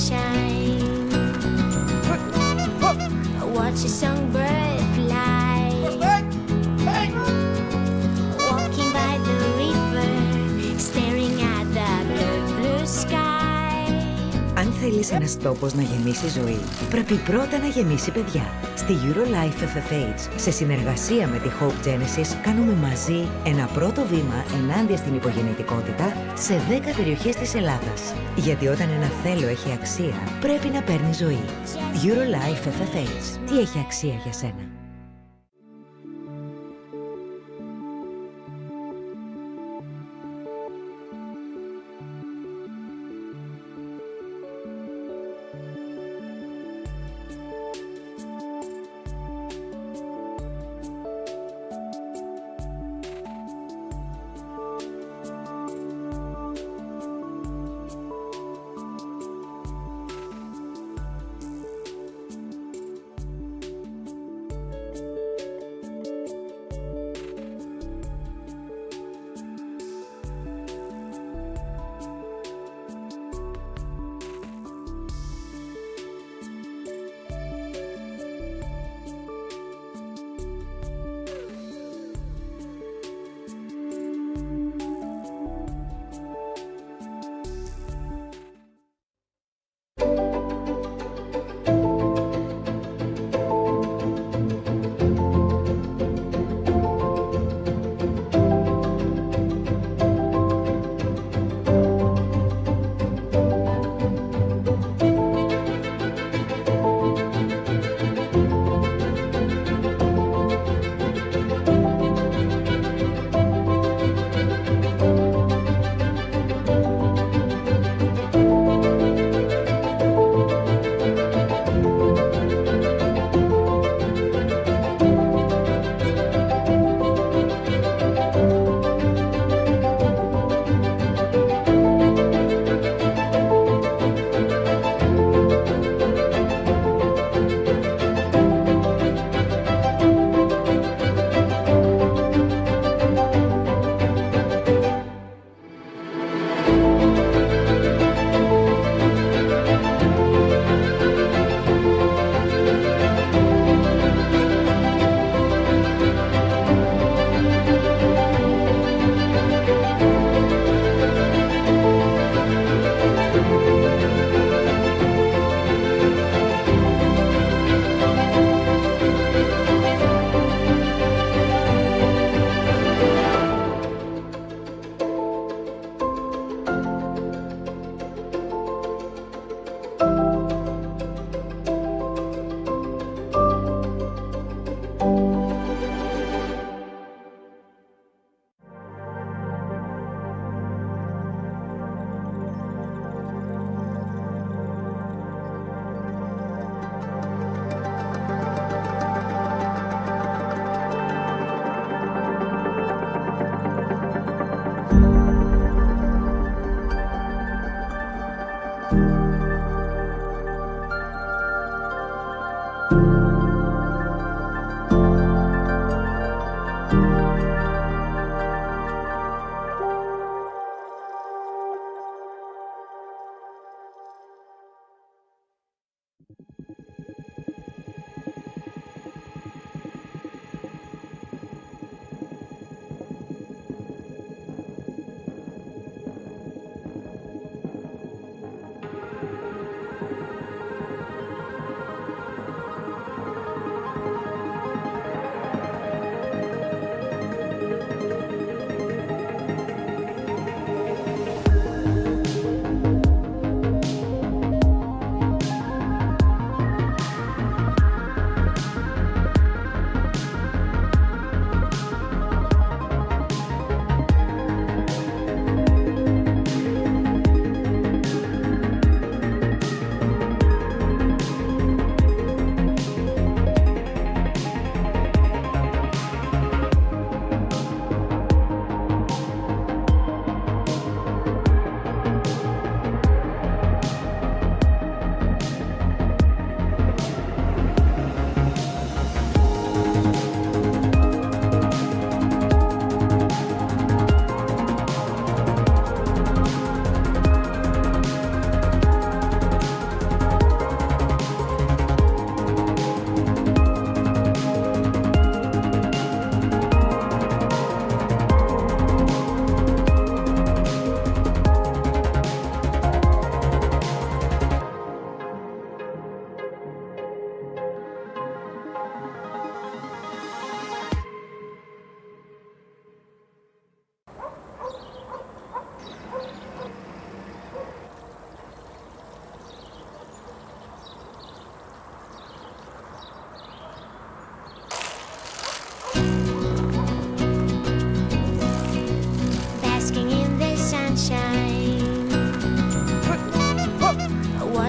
sunshine. Watch a songbird fly. Walking by the river, staring at the blue sky. Αν θέλεις ένας τόπος να γεμίσει ζωή, πρέπει πρώτα να γεμίσει παιδιά. Στη EuroLife FFH, σε συνεργασία με τη Hope Genesis, κάνουμε μαζί ένα πρώτο βήμα ενάντια στην υπογεννητικότητα σε 10 περιοχές της Ελλάδας. Γιατί όταν ένα θέλω έχει αξία, πρέπει να παίρνει ζωή. EuroLife FFH. Τι έχει αξία για σένα?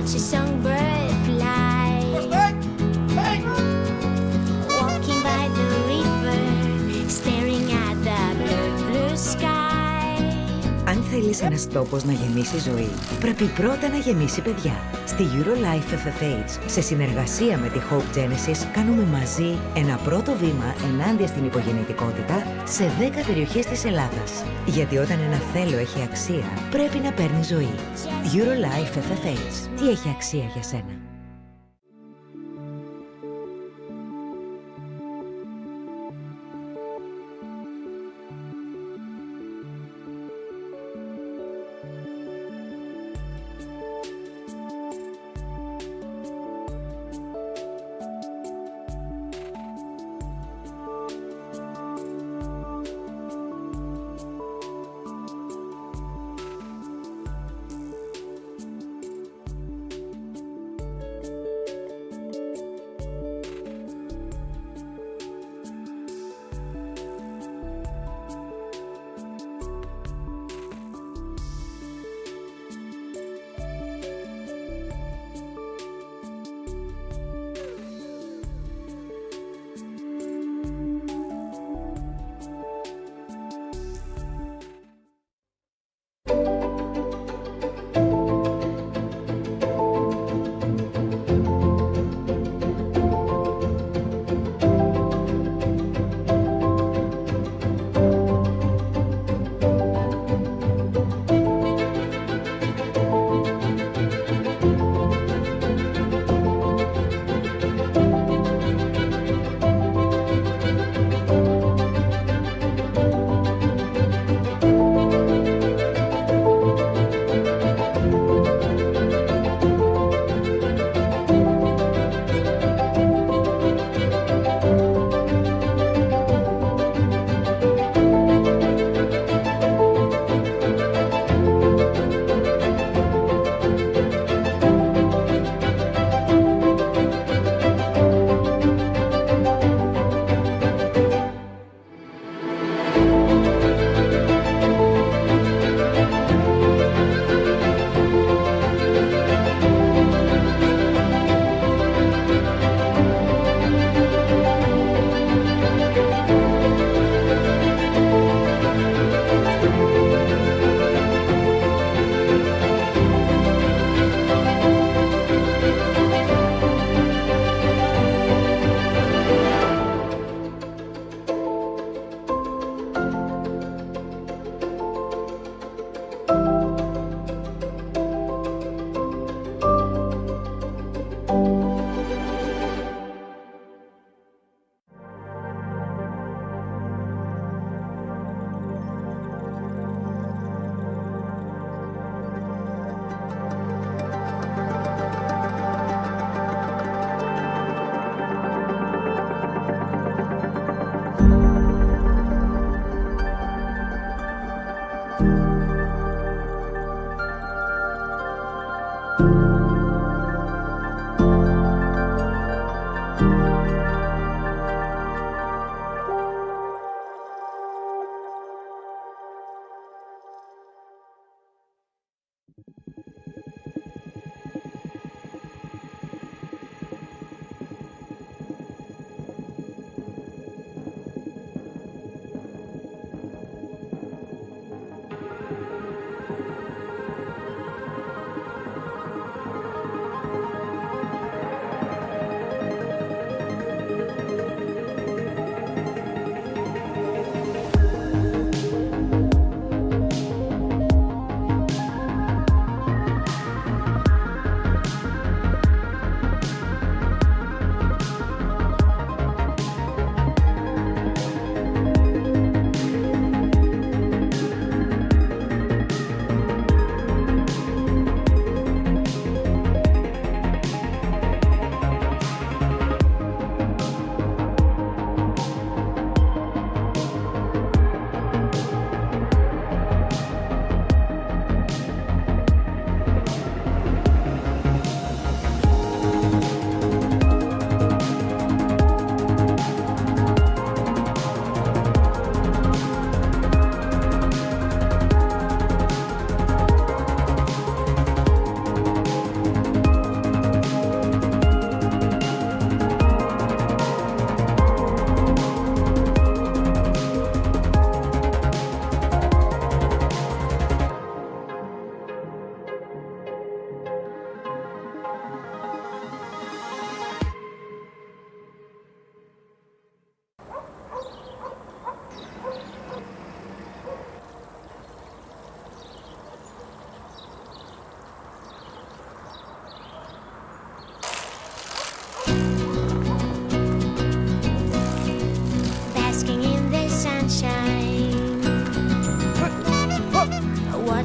watch a songbird fly. Walking by the river, staring at the blue sky. Αν θέλεις ένας τόπος να γεμίσει ζωή, πρέπει πρώτα να γεμίσει παιδιά. Στη EuroLife FFH, σε συνεργασία με τη Hope Genesis, κάνουμε μαζί ένα πρώτο βήμα ενάντια στην υπογεννητικότητα σε 10 περιοχές της Ελλάδας. Γιατί όταν ένα θέλω έχει αξία, πρέπει να παίρνει ζωή. EuroLife FFH. Τι έχει αξία για σένα?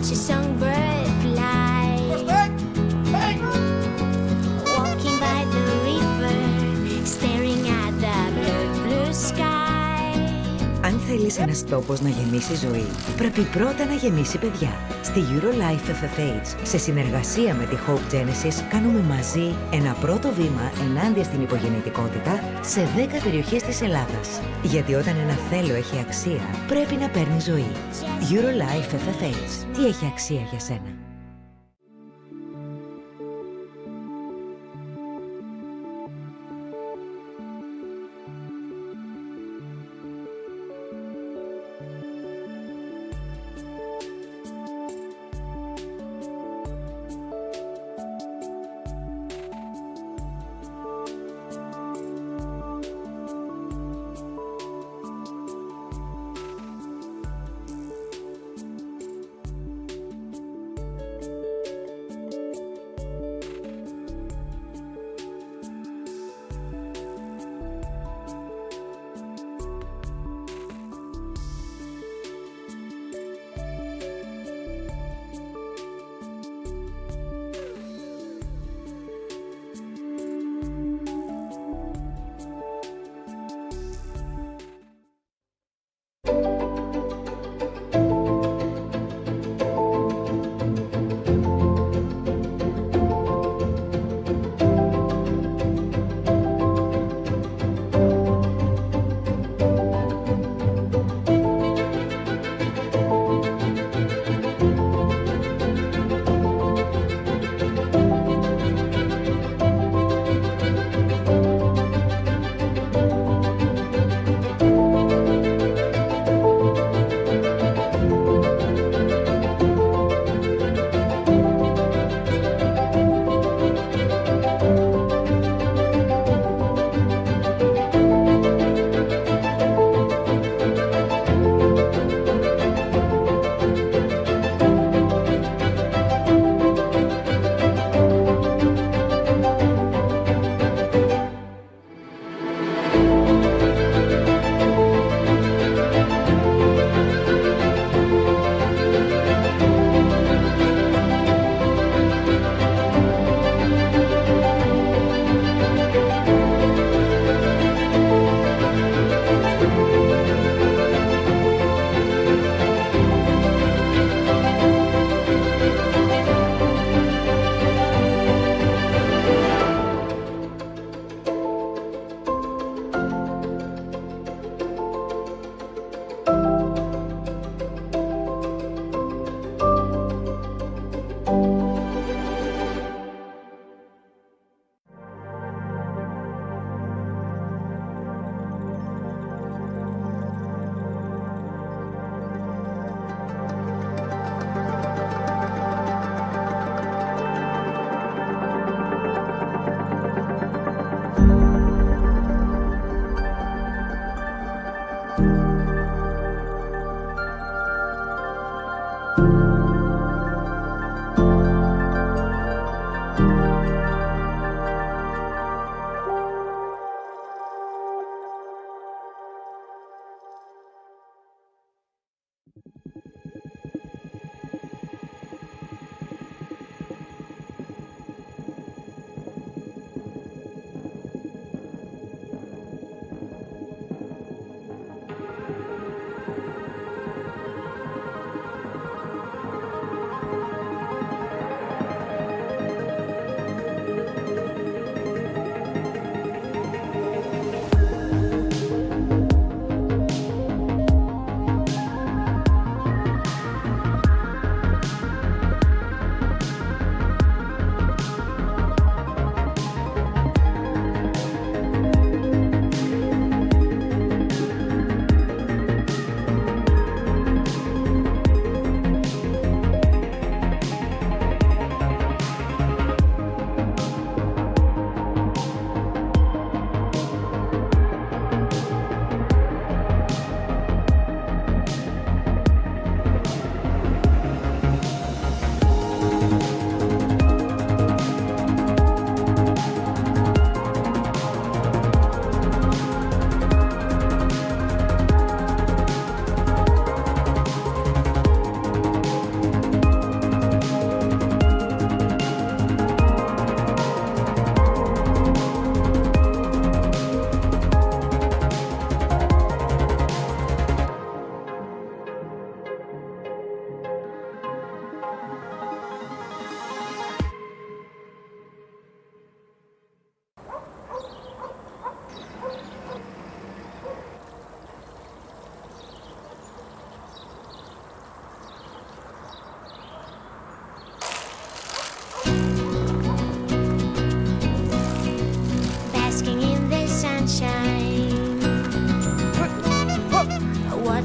watch a songbird fly. Walking by the river, staring at the blue sky. Αν θέλεις ένας τόπος να γεμίσει ζωή, πρέπει πρώτα να γεμίσει παιδιά. Στη EuroLife FFH, σε συνεργασία με τη Hope Genesis, κάνουμε μαζί ένα πρώτο βήμα ενάντια στην υπογεννητικότητα σε 10 περιοχές της Ελλάδας. Γιατί όταν ένα θέλω έχει αξία, πρέπει να παίρνει ζωή. EuroLife FFH. Τι έχει αξία για σένα?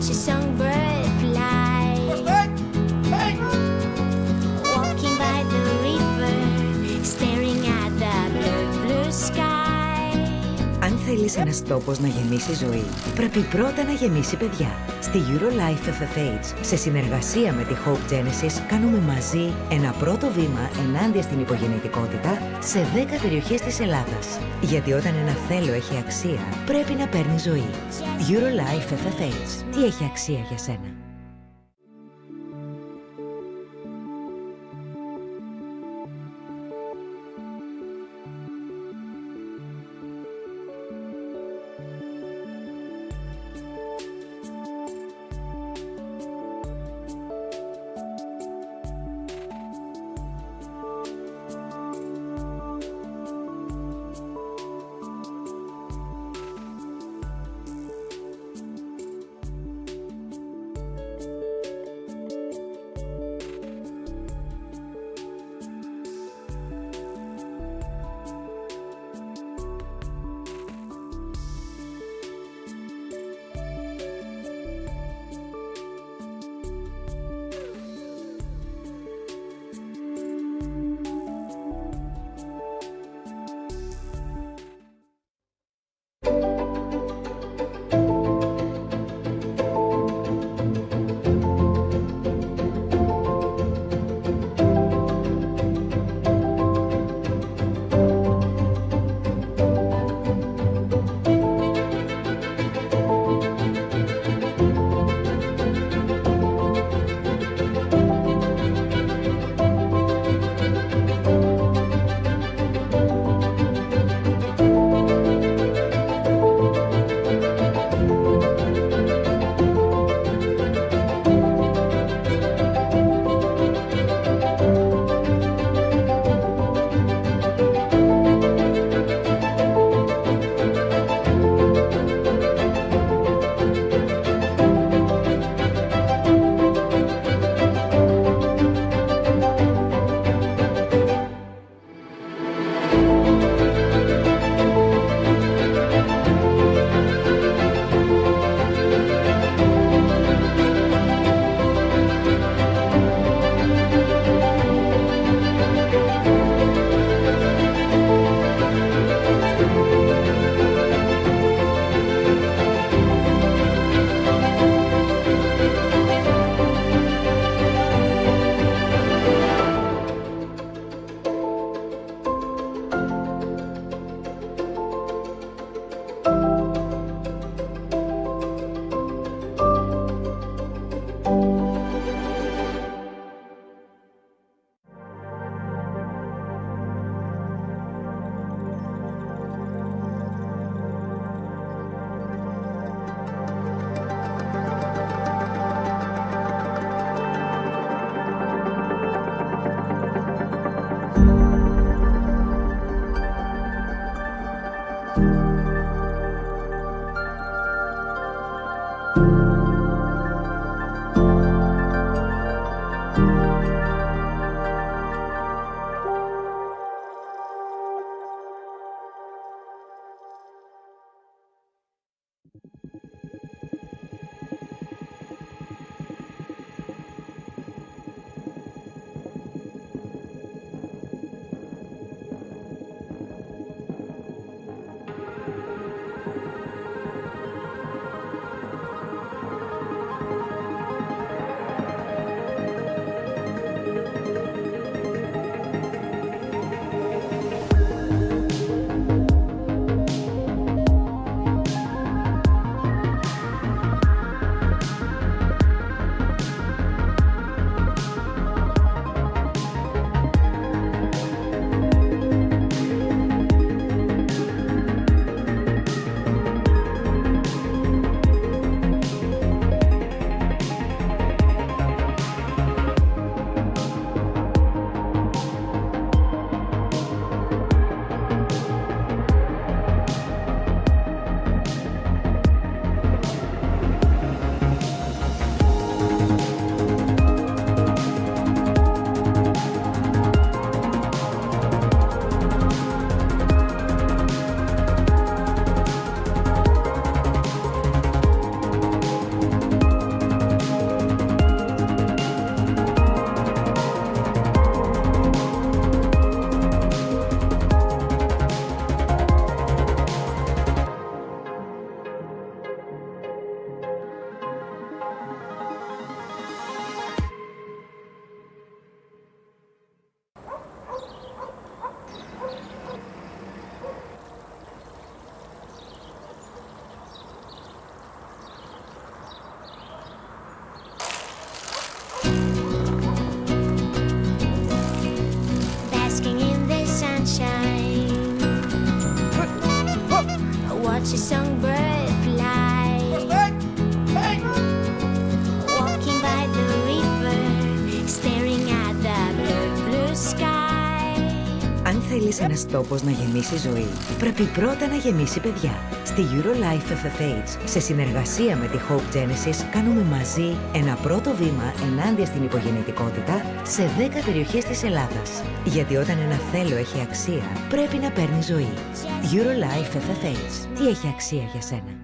watch a songbird fly. Walking by the river, staring at the blue, blue sky. Αν θέλεις ένας τόπος να γεμίσει ζωή, πρέπει πρώτα να γεμίσει παιδιά. Στη Eurolife FFH, σε συνεργασία με τη Hope Genesis, κάνουμε μαζί ένα πρώτο βήμα ενάντια στην υπογεννητικότητα σε 10 περιοχές της Ελλάδας. Γιατί όταν ένα θέλω έχει αξία, πρέπει να παίρνει ζωή. Eurolife FFH. Τι έχει αξία για σένα? θέλεις ένας τόπος να γεμίσει ζωή, πρέπει πρώτα να γεμίσει παιδιά. Στη Eurolife FFH, σε συνεργασία με τη Hope Genesis, κάνουμε μαζί ένα πρώτο βήμα ενάντια στην υπογεννητικότητα σε 10 περιοχές της Ελλάδας. Γιατί όταν ένα θέλω έχει αξία, πρέπει να παίρνει ζωή. Eurolife FFH. Τι έχει αξία για σένα?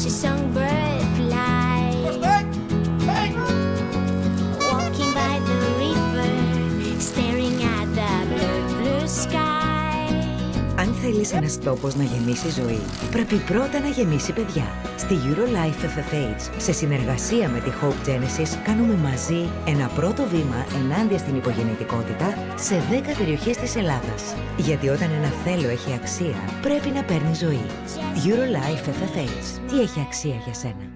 She sung bird fly. Walking by the river, staring at the blue sky. Αν θέλεις ένας τόπος να γεμίσει ζωή, πρέπει πρώτα να γεμίσει παιδιά. Στη EuroLife FFH, σε συνεργασία με τη Hope Genesis, κάνουμε μαζί ένα πρώτο βήμα ενάντια στην υπογεννητικότητα σε 10 περιοχές της Ελλάδας. Γιατί όταν ένα θέλω έχει αξία, πρέπει να παίρνει ζωή. EuroLife FFH. Τι έχει αξία για σένα?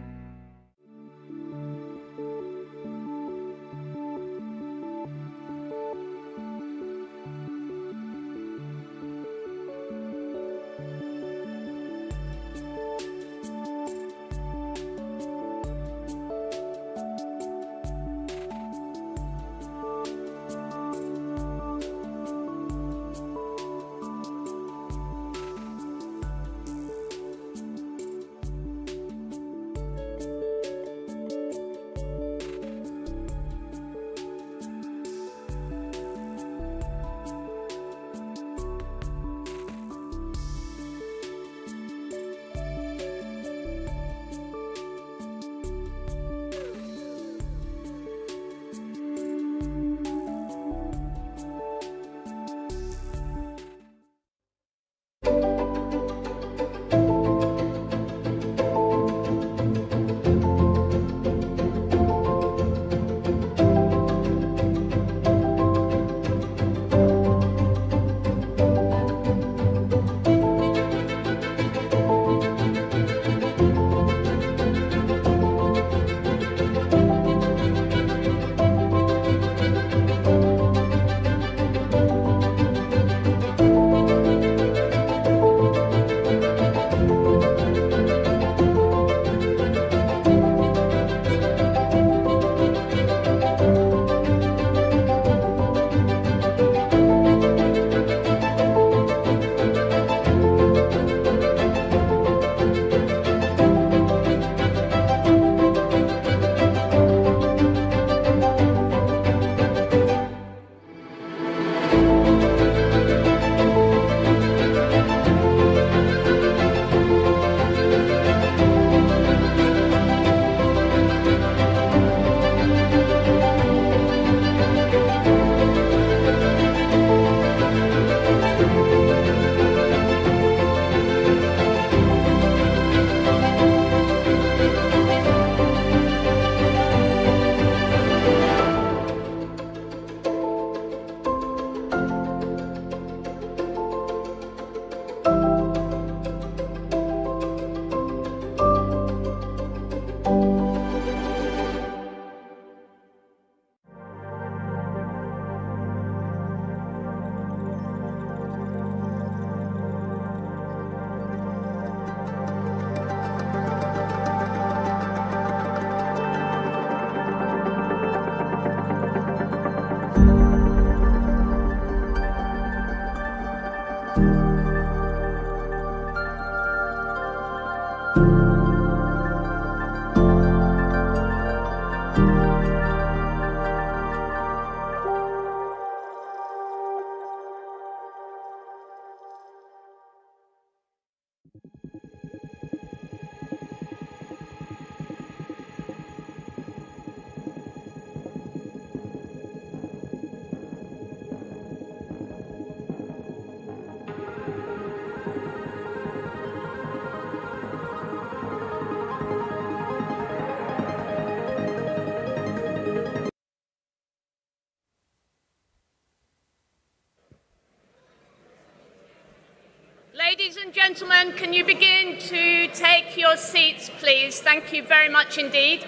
Ladies and gentlemen, can you begin to take your seats, please? Thank you very much indeed.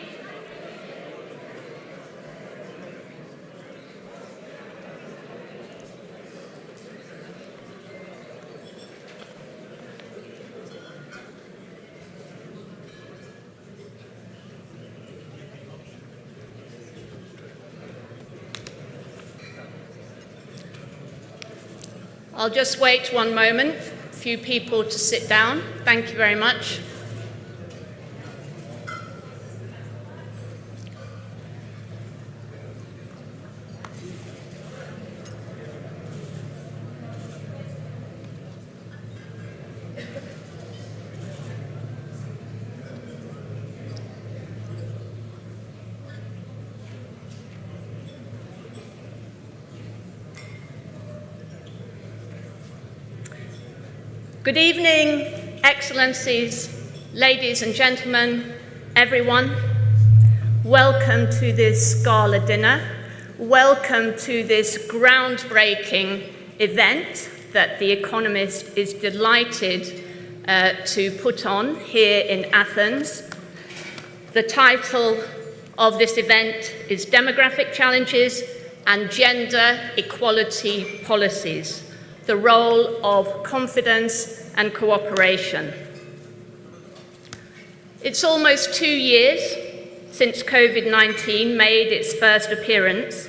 I'll just wait one moment. Few people to sit down. Thank you very much. Good evening, Excellencies, ladies and gentlemen, everyone. Welcome to this gala dinner. Welcome to this groundbreaking event that The Economist is delighted to put on here in Athens. The title of this event is Demographic Challenges and Gender Equality Policies, the Role of Confidence and Cooperation. It's almost 2 years since COVID-19 made its first appearance,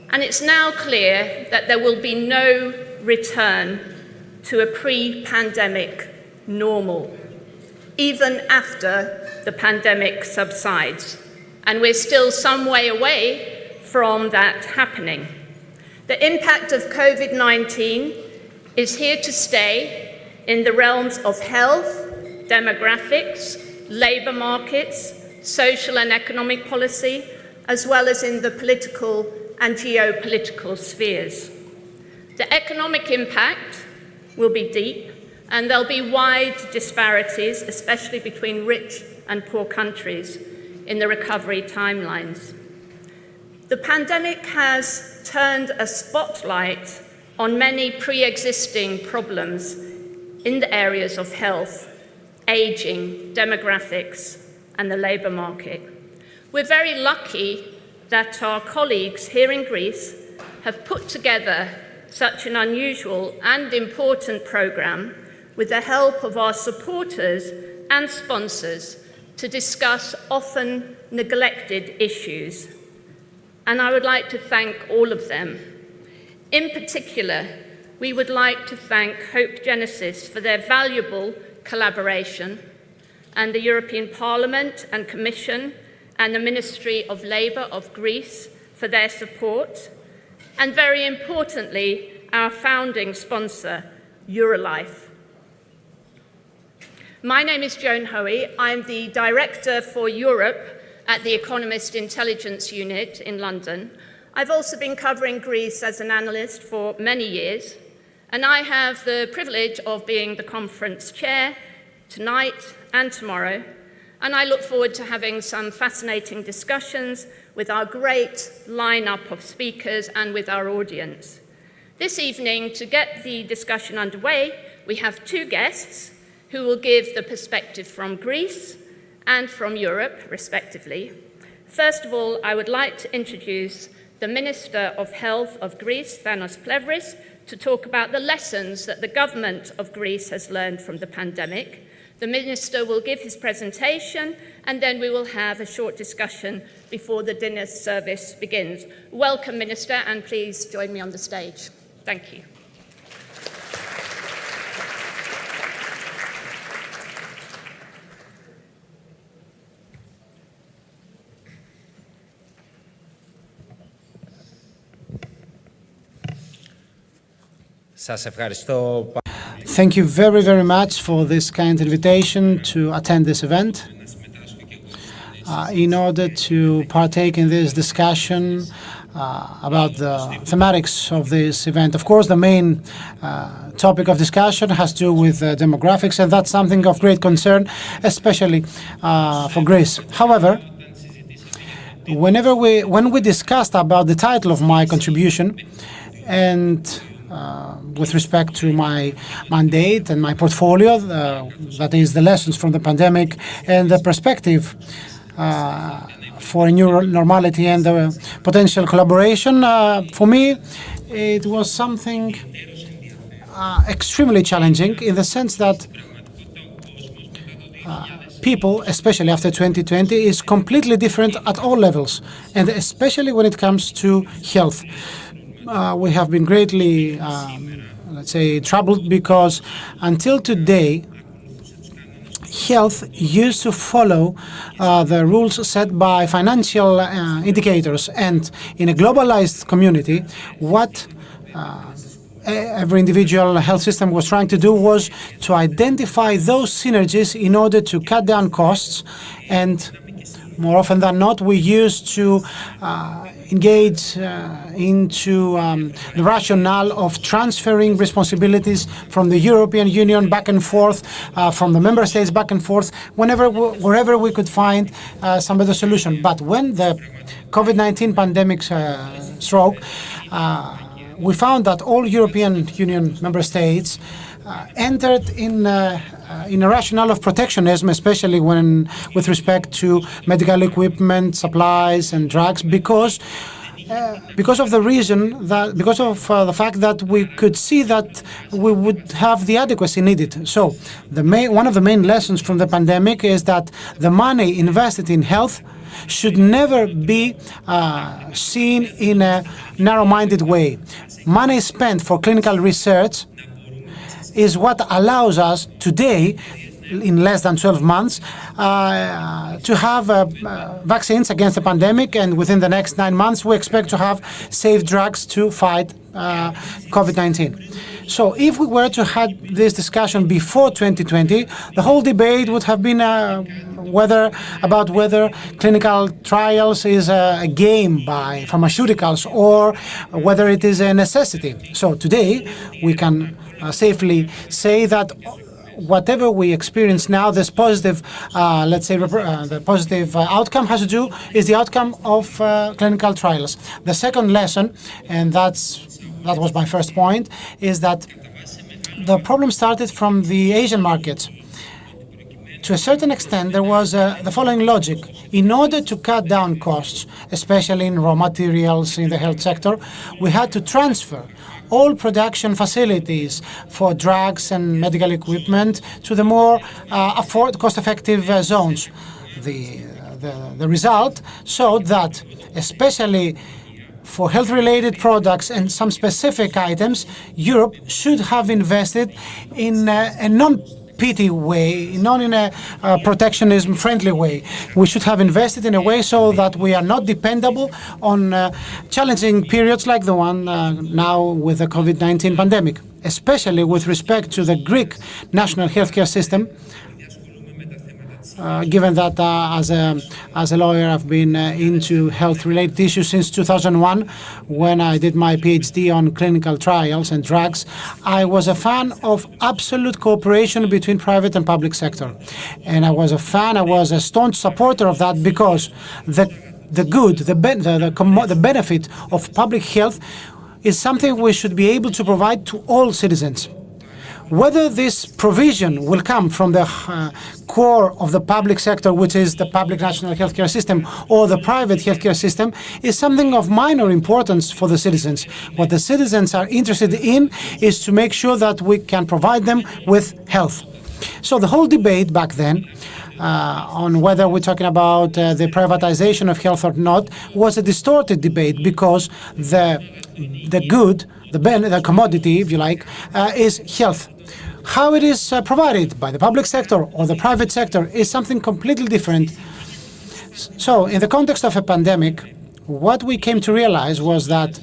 and it's now clear that there will be no return to a pre-pandemic normal, even after the pandemic subsides, and we're still some way away from that happening. The impact of COVID-19 is here to stay in the realms of health, demographics, labour markets, social and economic policy, as well as in the political and geopolitical spheres. The economic impact will be deep, and there'll be wide disparities, especially between rich and poor countries, in the recovery timelines. The pandemic has turned a spotlight on many pre-existing problems in the areas of health, ageing, demographics, and the labour market. We're very lucky that our colleagues here in Greece have put together such an unusual and important programme with the help of our supporters and sponsors to discuss often neglected issues. And I would like to thank all of them. In particular, we would like to thank Hope Genesis for their valuable collaboration, and the European Parliament and Commission and the Ministry of Labour of Greece for their support, and very importantly, our founding sponsor, Eurolife. My name is Joan Hoey. I'm the Director for Europe at the Economist Intelligence Unit in London. I've also been covering Greece as an analyst for many years, and I have the privilege of being the conference chair tonight and tomorrow, and I look forward to having some fascinating discussions with our great lineup of speakers and with our audience. This evening, to get the discussion underway, we have two guests who will give the perspective from Greece and from Europe, respectively. First of all, I would like to introduce the Minister of Health of Greece, Thanos Plevris, to talk about the lessons that the government of Greece has learned from the pandemic. The Minister will give his presentation, and then we will have a short discussion before the dinner service begins. Welcome, Minister, and please join me on the stage. Thank you. Thank you very, very much for this kind invitation to attend this event. In order to partake in this discussion about the thematics of this event, of course, the main topic of discussion has to do with demographics, and that's something of great concern, especially for Greece. However, when we discussed about the title of my contribution and with respect to my mandate and my portfolio, that is the lessons from the pandemic and the perspective for a new normality and the potential collaboration, for me, it was something extremely challenging in the sense that people, especially after 2020, is completely different at all levels, and especially when it comes to health. We have been greatly, let's say, troubled because until today, health used to follow the rules set by financial indicators. And in a globalized community, what every individual health system was trying to do was to identify those synergies in order to cut down costs. And more often than not, we used to engage into the rationale of transferring responsibilities from the European Union back and forth, from the member states back and forth, wherever we could find some other solution. But when the COVID-19 pandemic struck, we found that all European Union member states entered in a rationale of protectionism, especially with respect to medical equipment, supplies, and drugs, because of the fact that we could see that we would have the adequacy needed. So, one of the main lessons from the pandemic is that the money invested in health should never be seen in a narrow-minded way. Money spent for clinical research is what allows us today, in less than 12 months, to have vaccines against the pandemic, and within the next 9 months we expect to have safe drugs to fight COVID-19. So if we were to have this discussion before 2020, the whole debate would have been whether clinical trials is a game by pharmaceuticals or whether it is a necessity. So today we can safely say that whatever we experience now, this positive, the positive outcome has to do is the outcome of clinical trials. The second lesson, and that was my first point, is that the problem started from the Asian markets. To a certain extent, there was the following logic. In order to cut down costs, especially in raw materials in the health sector, we had to transfer all production facilities for drugs and medical equipment to the more cost-effective zones. The result showed that, especially for health-related products and some specific items, Europe should have invested in a non-petty way, not in a protectionism-friendly way. We should have invested in a way so that we are not dependable on challenging periods like the one now with the COVID-19 pandemic, especially with respect to the Greek national healthcare system. Given that as a lawyer I've been into health-related issues since 2001, when I did my PhD on clinical trials and drugs, I was a fan of absolute cooperation between private and public sector. And I was a staunch supporter of that because the benefit of public health is something we should be able to provide to all citizens. Whether this provision will come from the core of the public sector, which is the public national healthcare system, or the private healthcare system, is something of minor importance for the citizens. What the citizens are interested in is to make sure that we can provide them with health. So the whole debate back then on whether we're talking about the privatization of health or not was a distorted debate because the commodity, if you like, is health. How it is provided by the public sector or the private sector is something completely different. So in the context of a pandemic, what we came to realize was that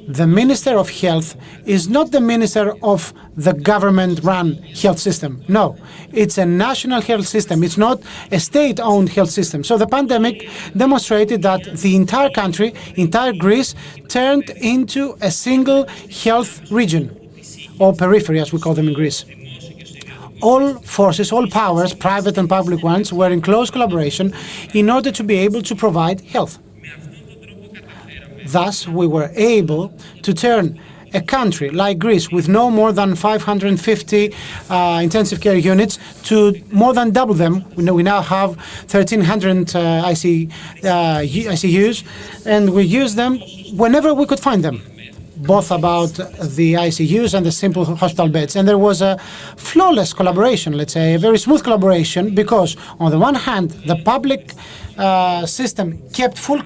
the Minister of Health is not the Minister of the government-run health system. No, it's a national health system. It's not a state-owned health system. So the pandemic demonstrated that the entire country, entire Greece, turned into a single health region, or periphery, as we call them in Greece. All forces, all powers, private and public ones, were in close collaboration in order to be able to provide health. Thus, we were able to turn a country like Greece with no more than 550 intensive care units to more than double them. We now have 1,300 ICUs, and we use them whenever we could find them, both about the ICUs and the simple hospital beds. And there was a flawless collaboration, let's say, a very smooth collaboration, because on the one hand, the public system kept all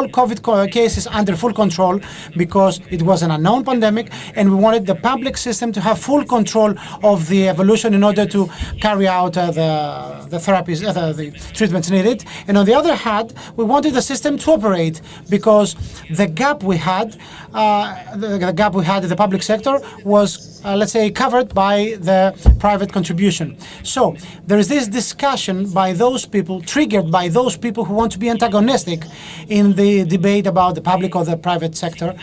COVID cases under full control because it was an unknown pandemic, and we wanted the public system to have full control of the evolution in order to carry out the therapies, the treatments needed. And on the other hand, we wanted the system to operate because the gap we had, in the public sector was, let's say, covered by the private contribution. So there is this discussion by those people, triggered by by those people who want to be antagonistic in the debate about the public or the private sector.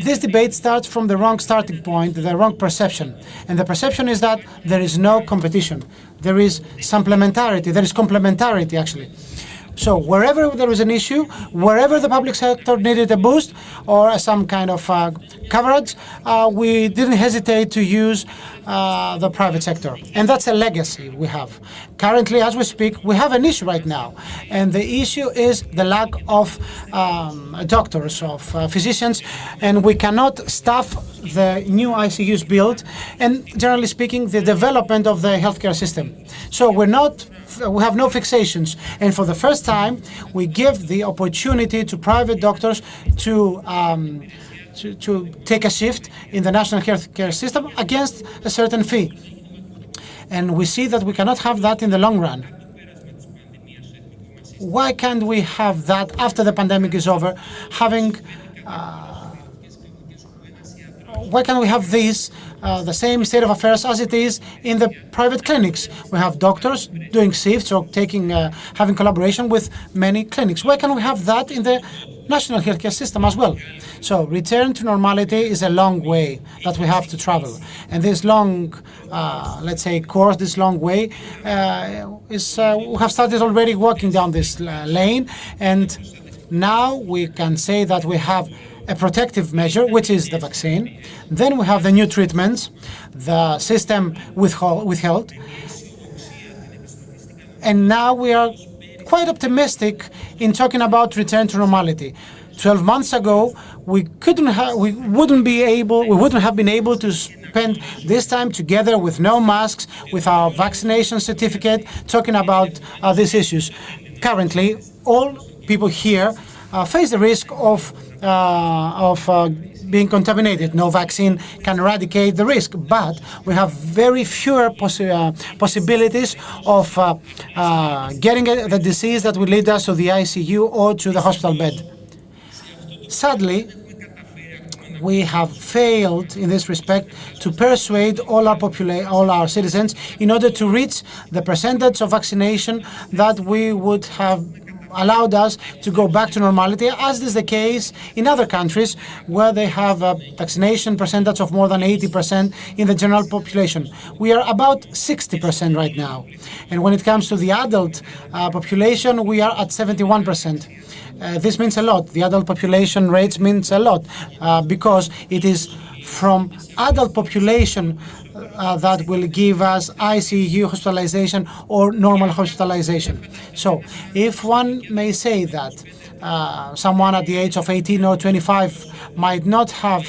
This debate starts from the wrong starting point, the wrong perception. And the perception is that there is no competition. There is supplementarity. There is complementarity, actually. So wherever there was an issue, wherever the public sector needed a boost or some kind of coverage, we didn't hesitate to use the private sector. And that's a legacy we have. Currently, as we speak, we have an issue right now. And the issue is the lack of doctors, of physicians, and we cannot staff the new ICUs built, and generally speaking, the development of the healthcare system. So we have no fixations, and for the first time, we give the opportunity to private doctors to take a shift in the national healthcare system against a certain fee. And we see that we cannot have that in the long run. Why can't we have that after the pandemic is over, why can't we have this, the same state of affairs as it is in the private clinics? We have doctors doing shifts or having collaboration with many clinics. Why can't we have that in the national healthcare system as well? So return to normality is a long way that we have to travel. And this long, let's say, course, this long way, we have started already walking down this lane. And now we can say that we have a protective measure, which is the vaccine. Then we have the new treatments, the system withheld. And now we are quite optimistic in talking about return to normality. 12 months ago, we wouldn't have been able to spend this time together with no masks, with our vaccination certificate, talking about these issues. Currently, all people here face the risk of being contaminated. No vaccine can eradicate the risk, but we have very fewer possibilities of getting the disease that will lead us to the ICU or to the hospital bed. Sadly, we have failed in this respect to persuade all our citizens in order to reach the percentage of vaccination that we would have allowed us to go back to normality, as is the case in other countries where they have a vaccination percentage of more than 80% in the general population. We are about 60% right now. And when it comes to the adult population, we are at 71%. This means a lot. The adult population rates means a lot because it is from adult population that will give us ICU hospitalization or normal hospitalization. So if one may say that someone at the age of 18 or 25 might not have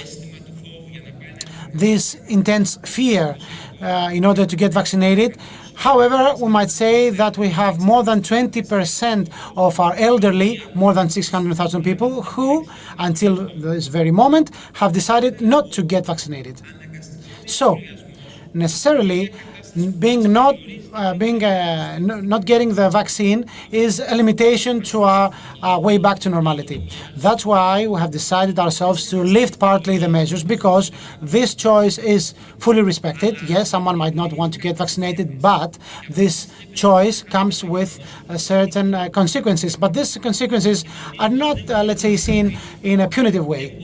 this intense fear in order to get vaccinated, however, we might say that we have more than 20% of our elderly, more than 600,000 people, who, until this very moment, have decided not to get vaccinated. So, necessarily, not getting the vaccine is a limitation to our way back to normality. That's why we have decided ourselves to lift partly the measures, because this choice is fully respected. Yes, someone might not want to get vaccinated, but this choice comes with certain consequences. But these consequences are not, let's say, seen in a punitive way.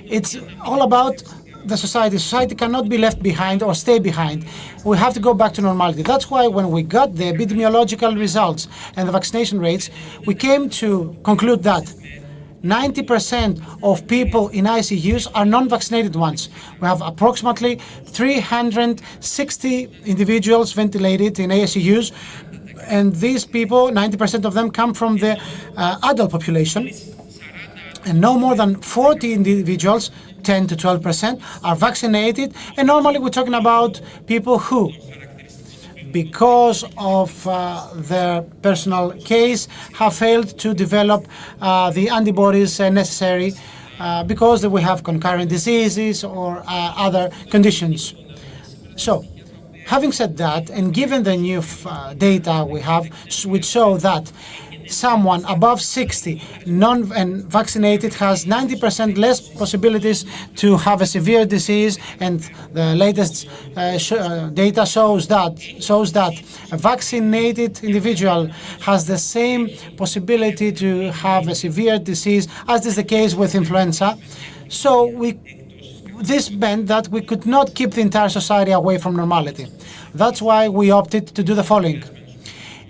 It's all about the society. Society cannot be left behind or stay behind. We have to go back to normality. That's why when we got the epidemiological results and the vaccination rates, we came to conclude that 90% of people in ICUs are non-vaccinated ones. We have approximately 360 individuals ventilated in ICUs, and these people, 90% of them come from the adult population, and no more than 40 individuals, 10 to 12%, are vaccinated. And normally we're talking about people who, because of their personal case, have failed to develop the antibodies necessary because we have concurrent diseases or other conditions. So Having said that, and given the new data we have, which show that someone above 60 non-vaccinated has 90% less possibilities to have a severe disease, and the latest data shows that a vaccinated individual has the same possibility to have a severe disease as is the case with influenza. So this meant that we could not keep the entire society away from normality. That's why we opted to do the following.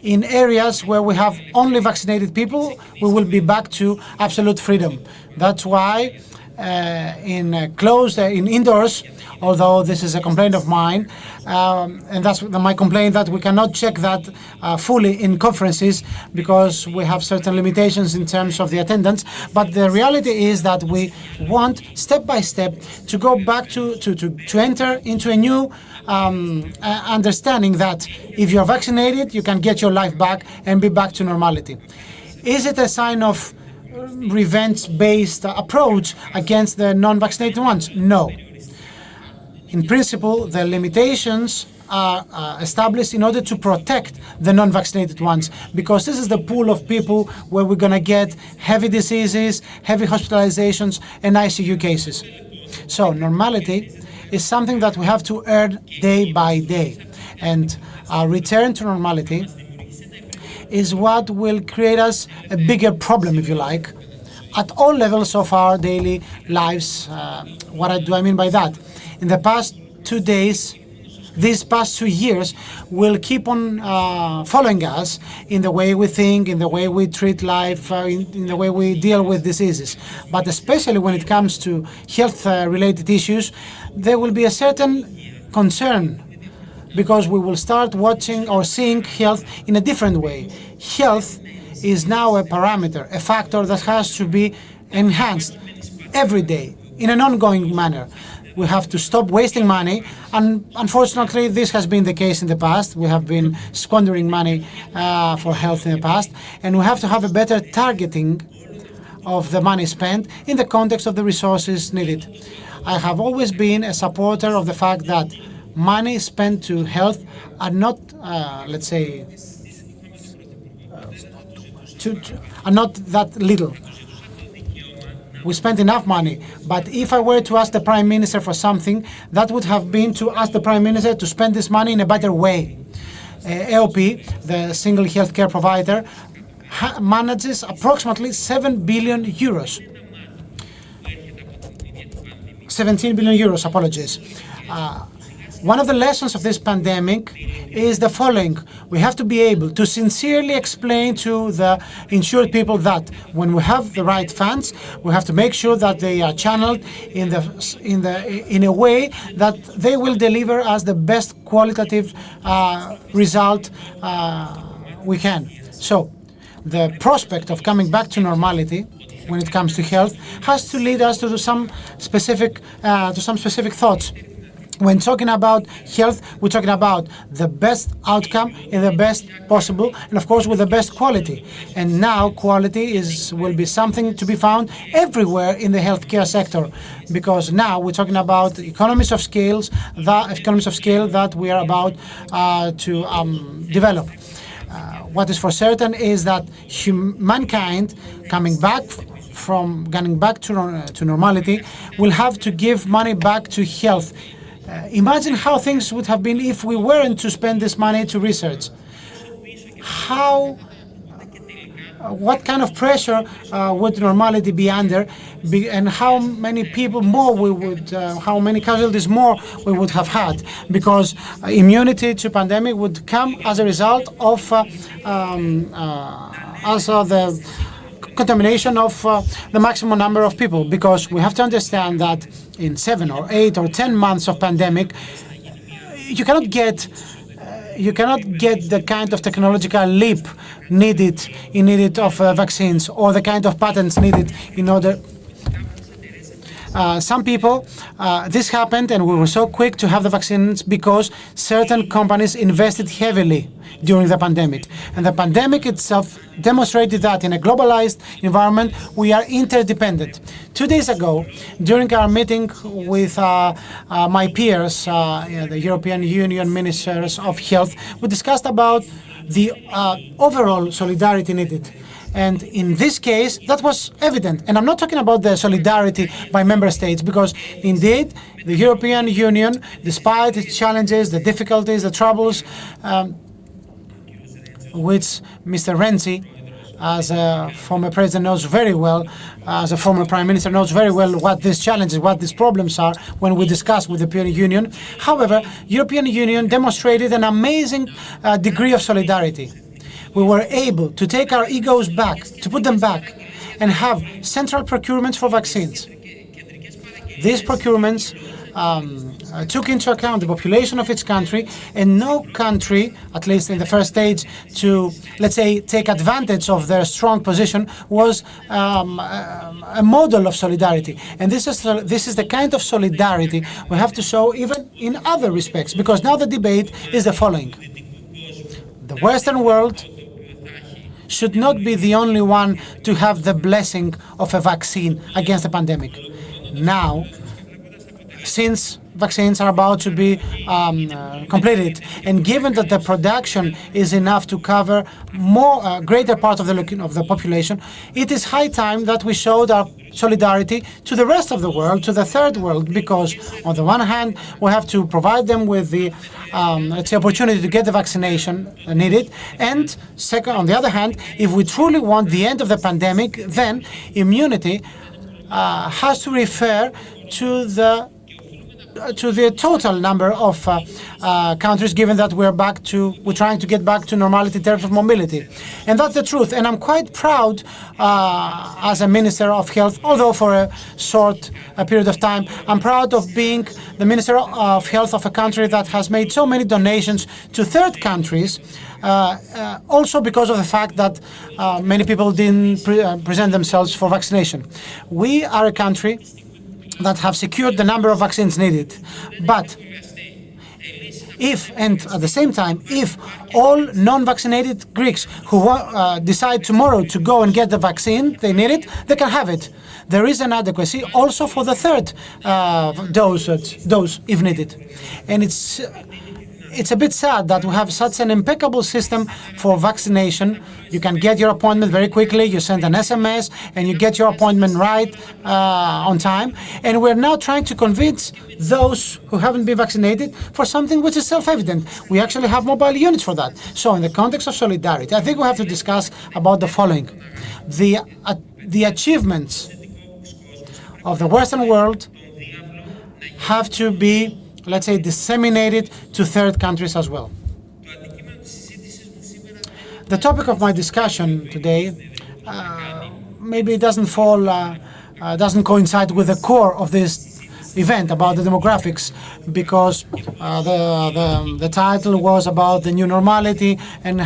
In areas where we have only vaccinated people, we will be back to absolute freedom. That's why in indoors, although this is a complaint of mine, and that's my complaint, that we cannot check that fully in conferences because we have certain limitations in terms of the attendance. But the reality is that we want step by step to go back to enter into a new understanding that if you're vaccinated, you can get your life back and be back to normality. Is it a sign of revenge-based approach against the non-vaccinated ones? No. In principle, the limitations are established in order to protect the non-vaccinated ones, because this is the pool of people where we're going to get heavy diseases, heavy hospitalizations, and ICU cases. So normality is something that we have to earn day by day. And our return to normality is what will create us a bigger problem, if you like, at all levels of our daily lives. What do I mean by that? In the past 2 days, these past 2 years will keep on following us in the way we think, in the way we treat life, in the way we deal with diseases. But especially when it comes to health-related issues, there will be a certain concern, because we will start watching or seeing health in a different way. Health is now a parameter, a factor that has to be enhanced every day in an ongoing manner. We have to stop wasting money, and unfortunately this has been the case in the past. We have been squandering money for health in the past, and we have to have a better targeting of the money spent in the context of the resources needed. I have always been a supporter of the fact that money spent to health are not, let's say, are not that little. We spent enough money, but if I were to ask the Prime Minister for something, that would have been to ask the Prime Minister to spend this money in a better way. AOP, the single healthcare provider, manages approximately 7 billion euros. 17 billion euros, apologies. One of the lessons of this pandemic is the following. We have to be able to sincerely explain to the insured people that when we have the right funds, we have to make sure that they are channeled in a way that they will deliver us the best qualitative result we can. So the prospect of coming back to normality when it comes to health has to lead us to some specific thoughts. When talking about health, we're talking about the best outcome in the best possible, and of course with the best quality. And now quality will be something to be found everywhere in the healthcare sector, because now we're talking about economies of scale that we are about to develop. What is for certain is that mankind coming back to normality will have to give money back to health. Imagine how things would have been if we weren't to spend this money to research. What kind of pressure would normality be under, and how many people more how many casualties more we would have had, because immunity to pandemic would come as a result of the contamination of the maximum number of people, because we have to understand that in 7 or 8 or 10 months of pandemic, you cannot get the kind of technological leap needed of vaccines, or the kind of patents needed in order. some people, this happened and we were so quick to have the vaccines because certain companies invested heavily during the pandemic. And the pandemic itself demonstrated that in a globalized environment, we are interdependent. 2 days ago, during our meeting with my peers, the European Union Ministers of Health, we discussed about the overall solidarity needed. And in this case, that was evident. And I'm not talking about the solidarity by member states, because indeed, the European Union, despite its challenges, the difficulties, the troubles, which Mr. Renzi, as a former president, knows very well, as a former prime minister, knows very well what these challenges, what these problems are when we discuss with the European Union. However, European Union demonstrated an amazing degree of solidarity. We were able to take our egos back, to put them back, and have central procurements for vaccines. These procurements took into account the population of its country, and no country, at least in the first stage, to, let's say, take advantage of their strong position, was a model of solidarity. And this is the kind of solidarity we have to show even in other respects, because now the debate is the following. The Western world should not be the only one to have the blessing of a vaccine against the pandemic. Now, since vaccines are about to be completed, and given that the production is enough to cover greater part of the population, it is high time that we showed our solidarity to the rest of the world, to the third world, because on the one hand, we have to provide them with the let's say, opportunity to get the vaccination needed, and second, on the other hand, if we truly want the end of the pandemic, then immunity has to refer to the total number of countries, given that we're trying to get back to normality in terms of mobility. And that's the truth. And I'm quite proud as a Minister of Health, although for a short period of time, I'm proud of being the Minister of Health of a country that has made so many donations to third countries, also because of the fact that many people didn't present themselves for vaccination. We are a country that have secured the number of vaccines needed. But at the same time, if all non-vaccinated Greeks who decide tomorrow to go and get the vaccine they need it, they can have it. There is an adequacy also for the third dose if needed. And it's a bit sad that we have such an impeccable system for vaccination. You can get your appointment very quickly, you send an SMS, and you get your appointment right on time. And we're now trying to convince those who haven't been vaccinated for something which is self-evident. We actually have mobile units for that. So in the context of solidarity, I think we have to discuss about the following. The achievements of the Western world have to be, let's say, disseminated to third countries as well. The topic of my discussion today maybe it doesn't coincide with the core of this event about the demographics, because the title was about the new normality and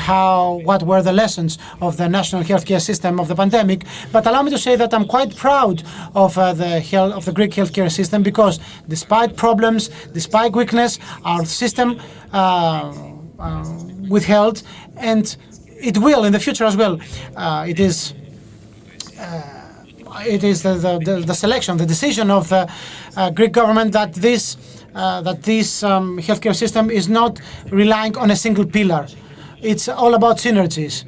what were the lessons of the national healthcare system of the pandemic. But allow me to say that I'm quite proud of the Greek healthcare system, because despite problems, despite weakness, our system withheld, and it will in the future as well. It is the selection, the decision of the Greek government that this healthcare system is not relying on a single pillar. It's all about synergies.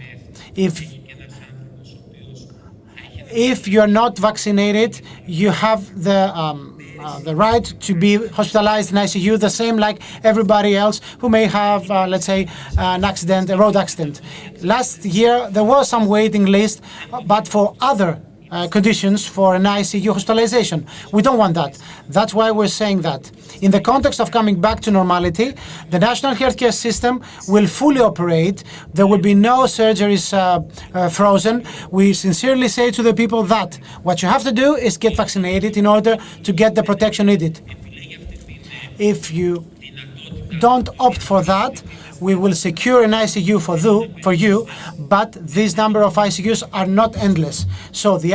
If you're not vaccinated, you have the right to be hospitalized in ICU, the same like everybody else who may have, let's say, an accident, a road accident. Last year, there was some waiting list, but for other conditions for an ICU hospitalization. We don't want that. That's why we're saying that. In the context of coming back to normality, the national healthcare system will fully operate. There will be no surgeries frozen. We sincerely say to the people that what you have to do is get vaccinated in order to get the protection needed. If you don't opt for that, we will secure an ICU for you, but this number of ICUs are not endless. So the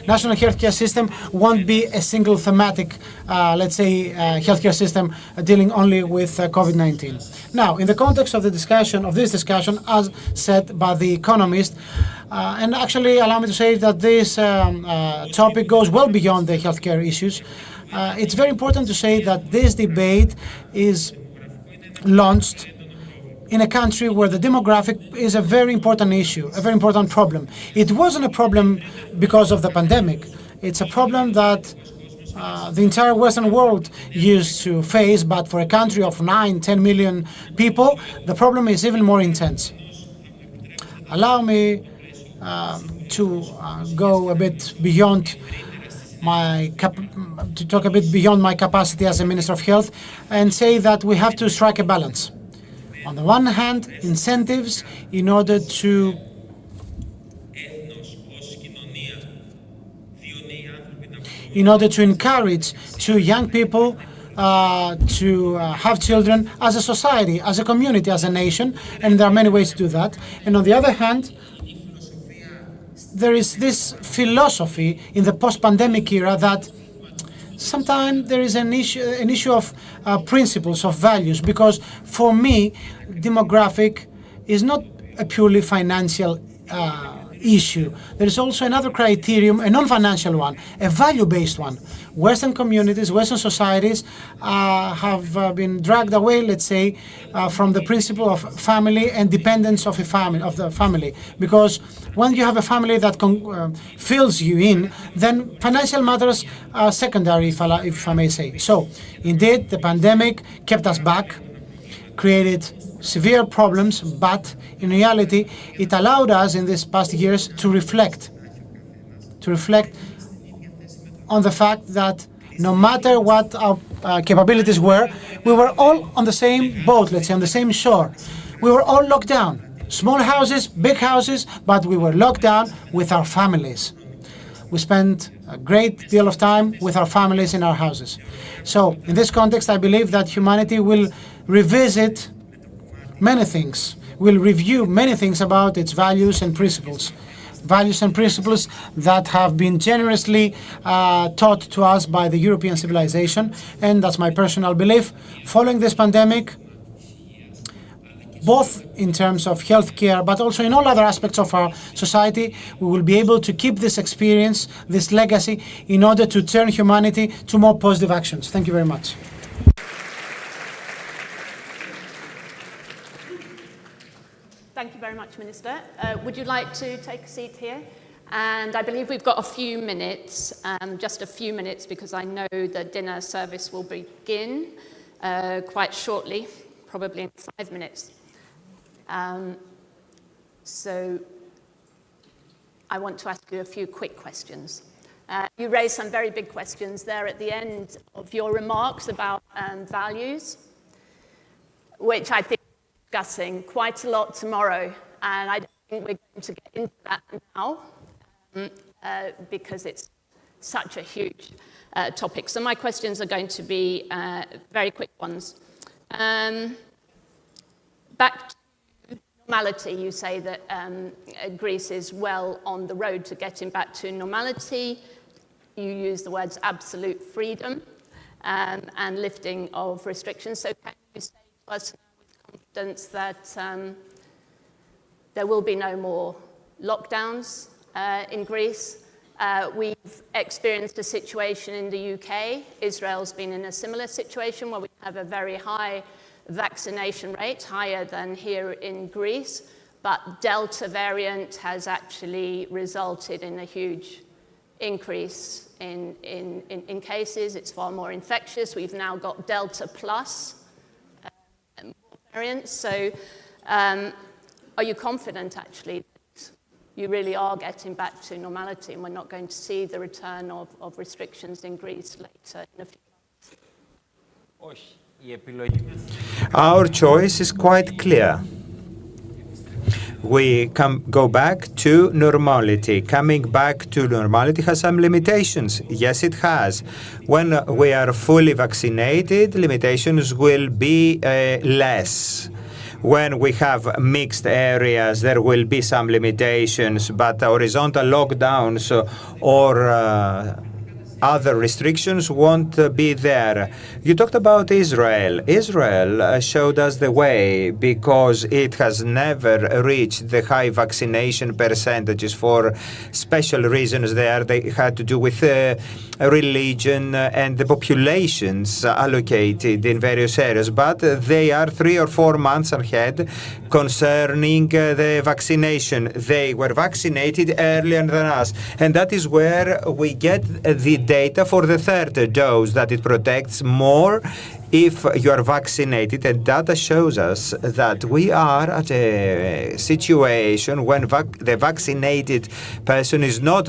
national healthcare system won't be a single thematic, let's say, healthcare system dealing only with COVID-19. Now, in the context of this discussion, as said by The Economist, and actually allow me to say that this topic goes well beyond the healthcare issues. It's very important to say that this debate is launched in a country where the demographic is a very important issue, a very important problem. It wasn't a problem because of the pandemic. It's a problem that the entire Western world used to face, but for a country of 9-10 million people, the problem is even more intense. Allow me to go a bit beyond to talk a bit beyond my capacity as a Minister of Health and say that we have to strike a balance. On the one hand, incentives in order to encourage young people to have children as a society, as a community, as a nation, and there are many ways to do that. And on the other hand, there is this philosophy in the post-pandemic era that sometimes there is an issue of principles, of values, because for me, demographic is not a purely financial issue. There is also another criterion, a non-financial one, a value-based one. Western communities, Western societies have been dragged away, let's say, from the principle of family and dependence of the family. Because when you have a family that fills you in, then financial matters are secondary, if I may say. So, indeed, the pandemic kept us back, created severe problems, but in reality, it allowed us in these past years to reflect on the fact that no matter what our capabilities were, we were all on the same boat, let's say, on the same shore. We were all locked down. Small houses, big houses, but we were locked down with our families. We spent a great deal of time with our families in our houses. So, in this context, I believe that humanity will revisit many things, will review many things about its values and principles that have been generously taught to us by the European civilization, and that's my personal belief. Following this pandemic, both in terms of healthcare, but also in all other aspects of our society, we will be able to keep this experience, this legacy, in order to turn humanity to more positive actions. Thank you very much. Thank you very much, Minister. Would you like to take a seat here? And I believe we've got a few minutes, just a few minutes, because I know the dinner service will begin quite shortly, probably in 5 minutes. So I want to ask you a few quick questions. You raised some very big questions there at the end of your remarks about values, which I think we're discussing quite a lot tomorrow, and I don't think we're going to get into that now because it's such a huge topic. So my questions are going to be very quick ones. Back to normality, you say that Greece is well on the road to getting back to normality. You use the words absolute freedom and lifting of restrictions. So can you say to us with confidence that there will be no more lockdowns in Greece? We've experienced a situation in the UK. Israel's been in a similar situation where we have a very high vaccination rate, higher than here in Greece, but Delta variant has actually resulted in a huge increase in cases. It's far more infectious. We've now got Delta plus variants. So are you confident actually that you really are getting back to normality and we're not going to see the return of restrictions in Greece later in a few months? Our choice is quite clear. we go back to normality. Coming back to normality has some limitations. Yes, it has. When we are fully vaccinated, limitations will be less. When we have mixed areas, there will be some limitations, but horizontal lockdowns or other restrictions won't be there. You talked about Israel. Israel showed us the way because it has never reached the high vaccination percentages for special reasons there. They had to do with religion and the populations allocated in various areas. But they are 3 or 4 months ahead concerning the vaccination. They were vaccinated earlier than us. And that is where we get the data for the third dose, that it protects more if you are vaccinated. And data shows us that we are at a situation when the vaccinated person is not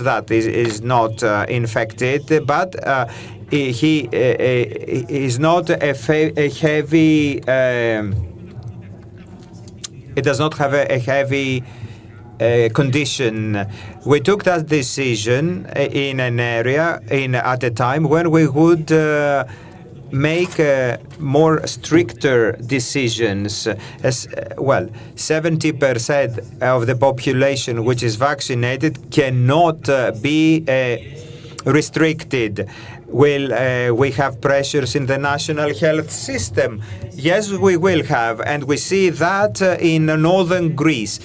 infected, but he is not a heavy. It does not have a heavy condition. We took that decision in an area at a time when we would make more stricter decisions. As well, 70% of the population which is vaccinated cannot be restricted. Will we have pressures in the national health system? Yes, we will have, and we see that in northern Greece.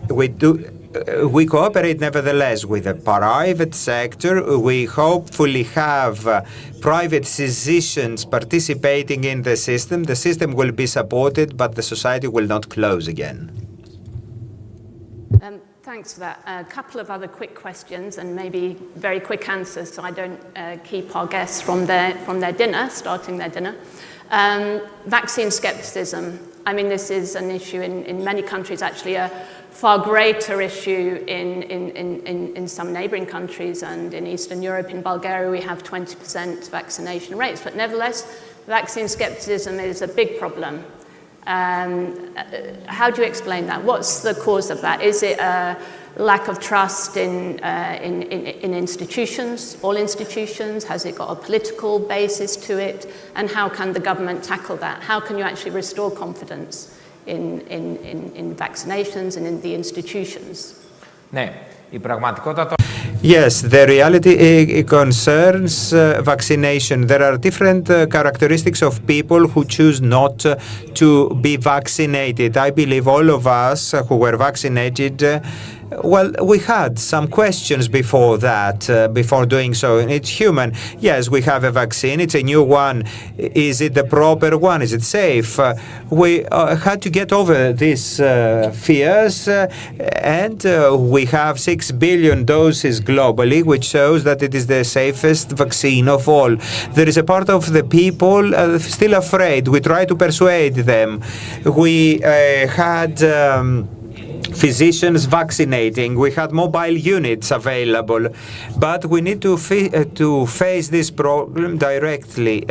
We cooperate nevertheless with the private sector. We hopefully have private physicians participating in the system. The system will be supported, but the society will not close again. Thanks for that. A couple of other quick questions and maybe very quick answers so I don't keep our guests from their dinner, starting their dinner. Vaccine skepticism. I mean, this is an issue in many countries, actually a far greater issue in some neighboring countries, and in Eastern Europe, in Bulgaria, we have 20% vaccination rates. But nevertheless, vaccine skepticism is a big problem. How do you explain that? What's the cause of that? Is it a lack of trust in institutions, all institutions? Has it got a political basis to it? And how can the government tackle that? How can you actually restore confidence in vaccinations and in the institutions? Yes, the reality concerns vaccination. There are different characteristics of people who choose not to be vaccinated. I believe all of us who were vaccinated, well, we had some questions before that, before doing so. It's human. Yes, we have a vaccine. It's a new one. Is it the proper one? Is it safe? We had to get over these fears, and we have 6 billion doses globally, which shows that it is the safest vaccine of all. There is a part of the people still afraid. We try to persuade them. We had physicians vaccinating. We had mobile units available, but we need to face this problem directly.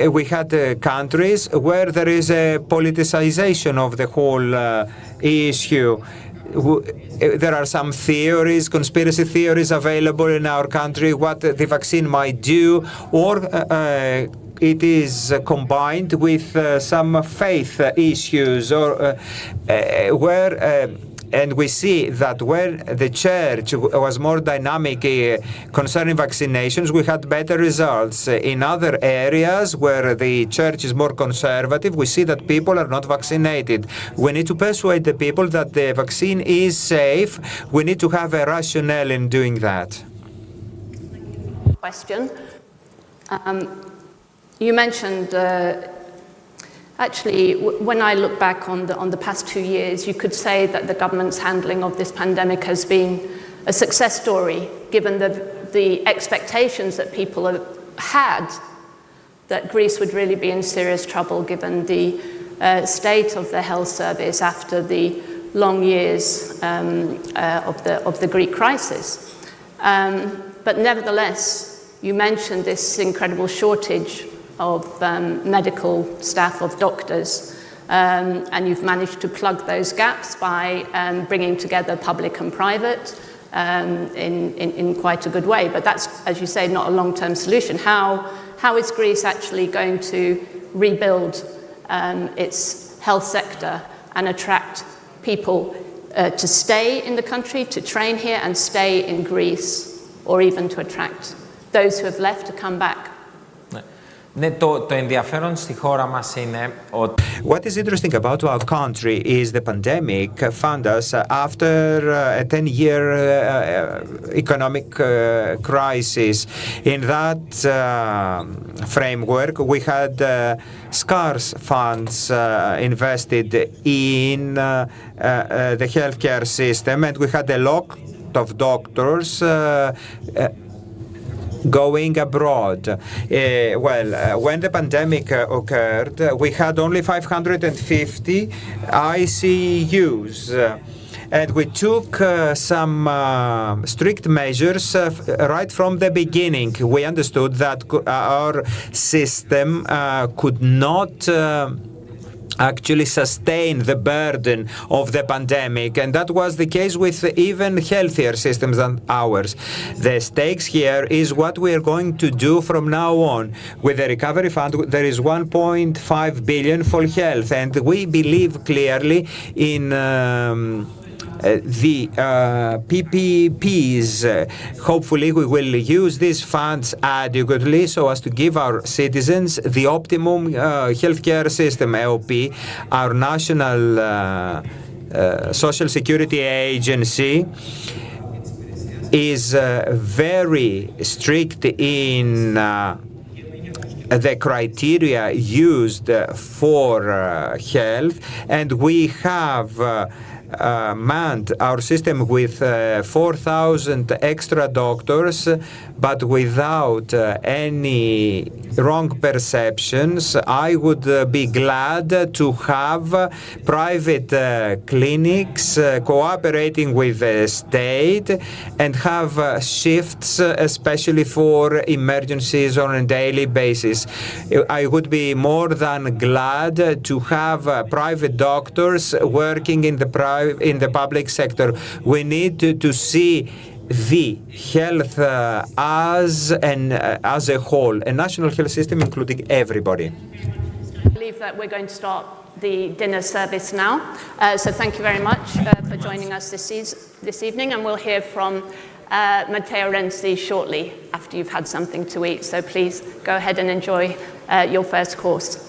We had countries where there is a politicization of the whole issue. There are some theories, conspiracy theories available in our country, what the vaccine might do, or it is combined with some faith issues, or and we see that where the church was more dynamic concerning vaccinations, we had better results. In other areas where the church is more conservative, we see that people are not vaccinated. We need to persuade the people that the vaccine is safe. We need to have a rationale in doing that. Question. You mentioned, actually, when I look back on the past 2 years, you could say that the government's handling of this pandemic has been a success story, given the expectations that people have had that Greece would really be in serious trouble, given the state of the health service after the long years of the Greek crisis. But nevertheless, you mentioned this incredible shortage of medical staff, of doctors. And you've managed to plug those gaps by bringing together public and private in quite a good way. But that's, as you say, not a long-term solution. How is Greece actually going to rebuild its health sector and attract people to stay in the country, to train here and stay in Greece, or even to attract those who have left to come back? Ναι, το ενδιαφέρον στη χώρα μας είναι ότι What is interesting about our country is the pandemic found us after a 10-year economic crisis. In that framework, we had scarce funds invested in the healthcare system, and we had a lot of doctors going abroad. When the pandemic occurred, we had only 550 ICUs. And we took some strict measures right from the beginning. We understood that our system could not actually sustain the burden of the pandemic, and that was the case with even healthier systems than ours. The stakes here is what we are going to do from now on. With the recovery fund, there is 1.5 billion for health, and we believe clearly in the PPPs. Hopefully we will use these funds adequately so as to give our citizens the optimum healthcare system. EOP, our national social security agency, is very strict in the criteria used for health, and we have manned our system with 4,000 extra doctors, but without any wrong perceptions. I would be glad to have private clinics cooperating with the state and have shifts, especially for emergencies on a daily basis. I would be more than glad to have private doctors working in the public sector. We need to see the health as a whole, a national health system including everybody. I believe that we're going to start the dinner service now. So thank you very much for joining us this evening, and we'll hear from Matteo Renzi shortly after you've had something to eat. So please go ahead and enjoy your first course.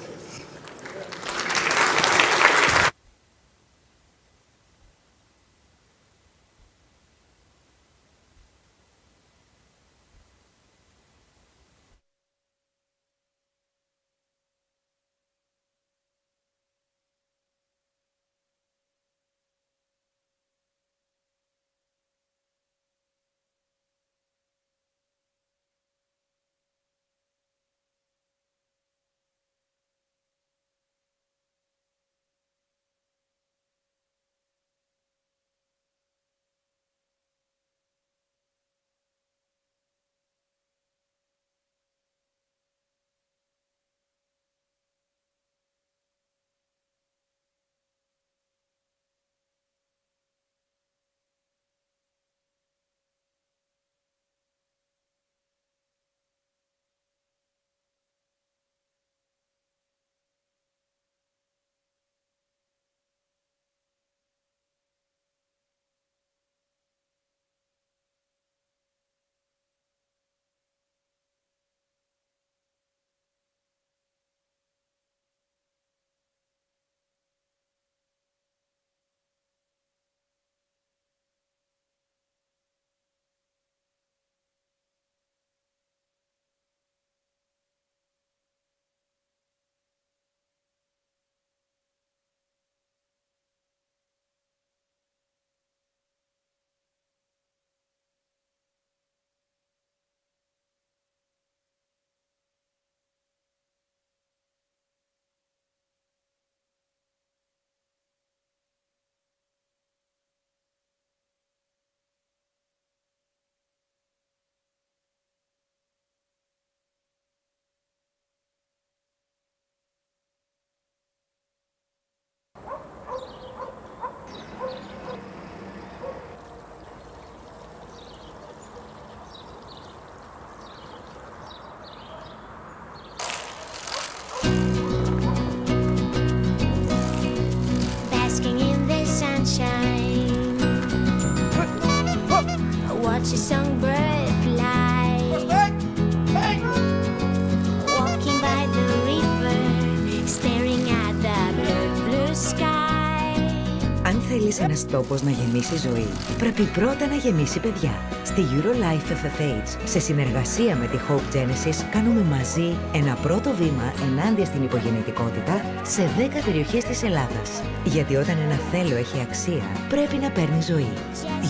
θέλεις ένας τόπος να γεμίσει ζωή, πρέπει πρώτα να γεμίσει παιδιά. Στη Eurolife FFH, σε συνεργασία με τη Hope Genesis, κάνουμε μαζί ένα πρώτο βήμα ενάντια στην υπογεννητικότητα σε 10 περιοχές της Ελλάδας. Γιατί όταν ένα θέλω έχει αξία, πρέπει να παίρνει ζωή.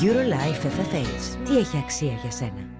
Eurolife FFH. Τι έχει αξία για σένα?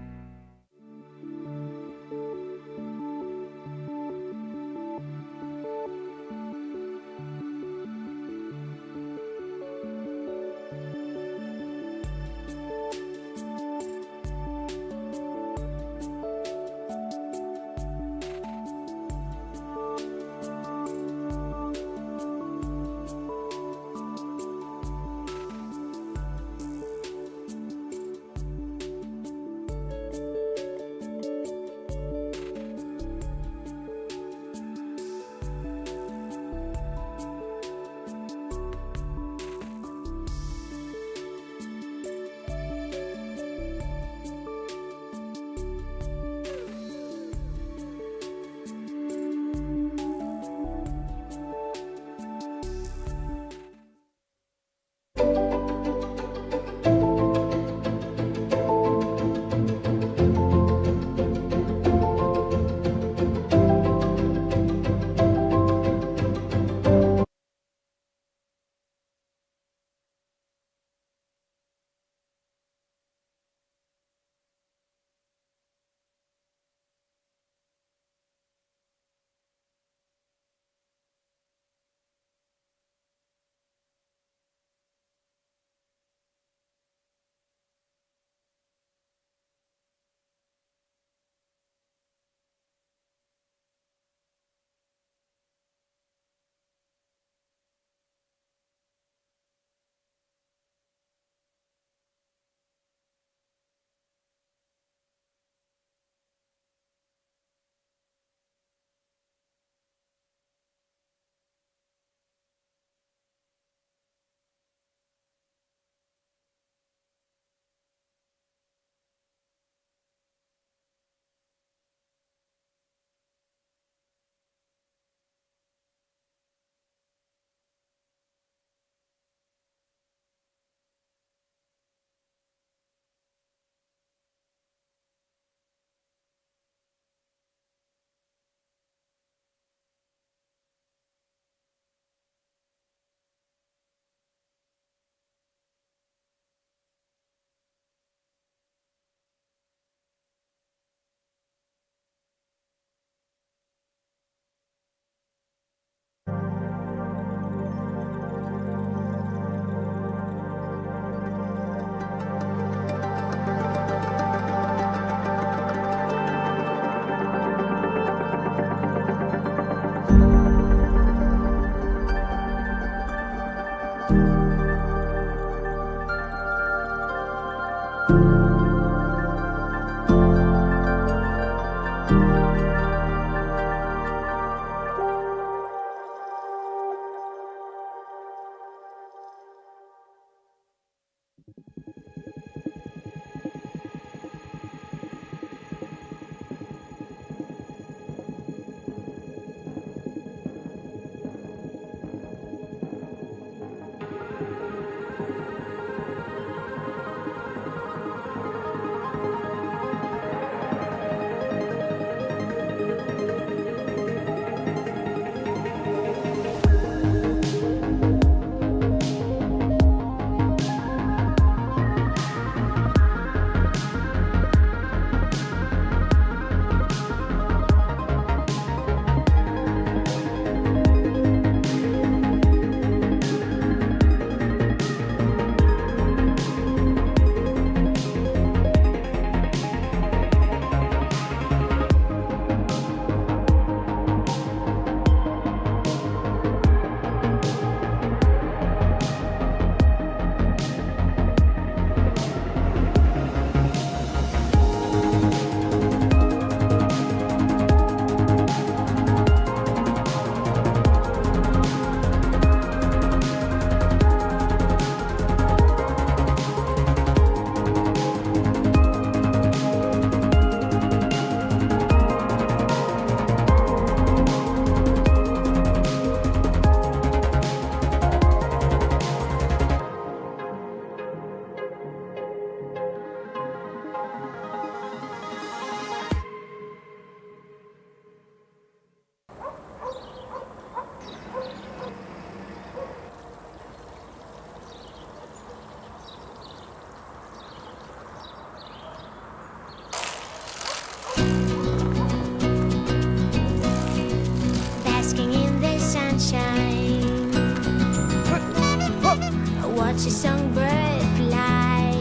watch a songbird fly.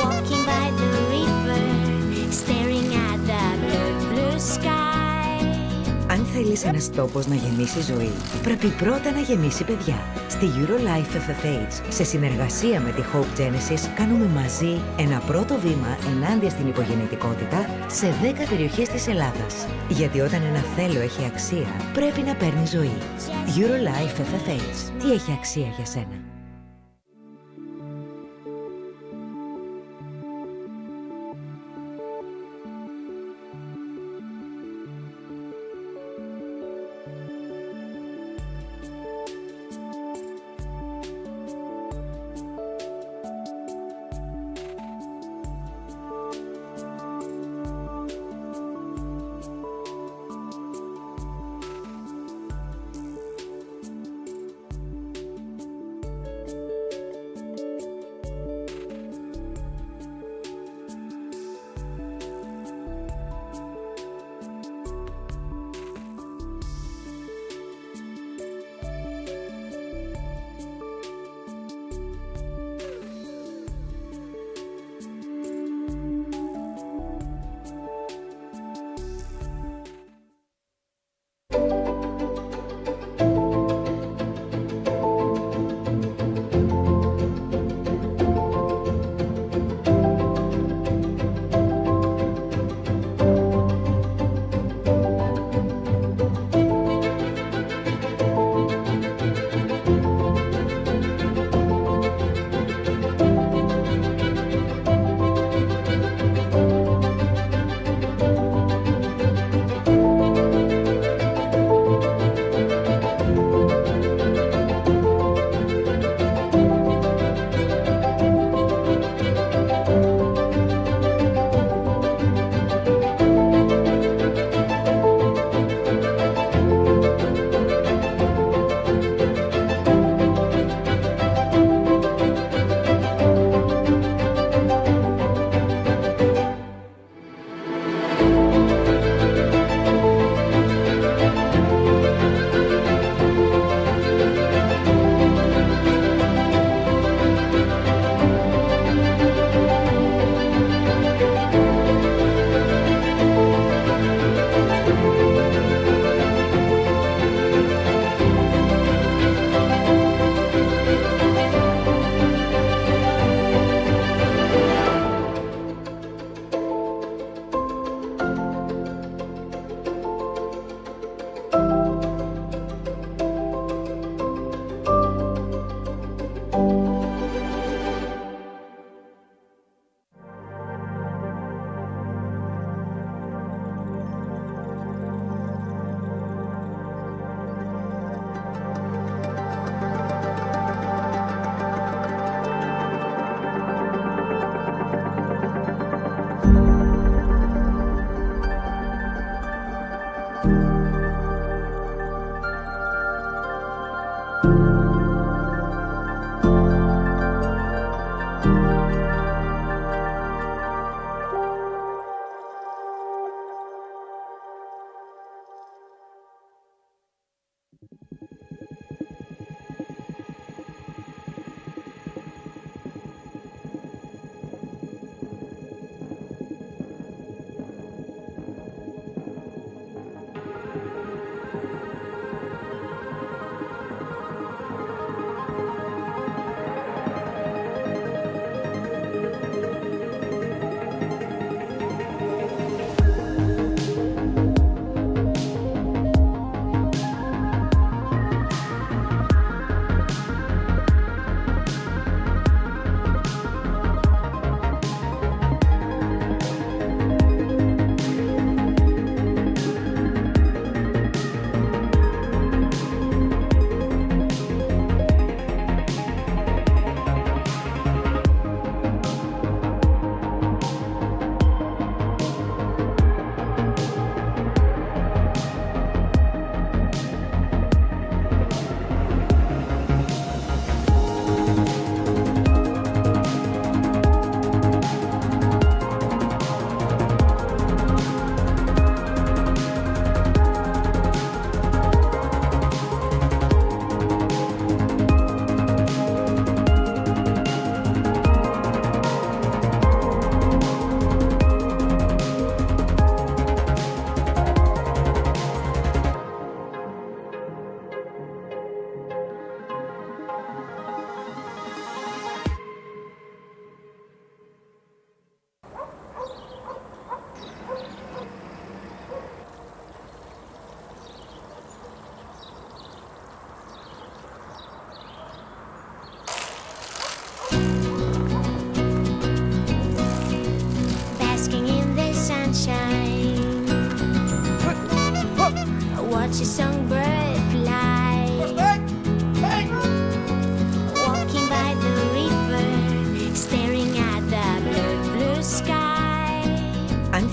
Walking by the river, staring at the blue sky. Αν θέλεις ένας τόπος να γεμίσει ζωή, πρέπει πρώτα να γεμίσει παιδιά. Στη EuroLife FFH, σε συνεργασία με τη Hope Genesis, κάνουμε μαζί ένα πρώτο βήμα ενάντια στην υπογεννητικότητα σε 10 περιοχές της Ελλάδας. Γιατί όταν ένα θέλω έχει αξία, πρέπει να παίρνει ζωή. EuroLife FFH. Τι έχει αξία για σένα?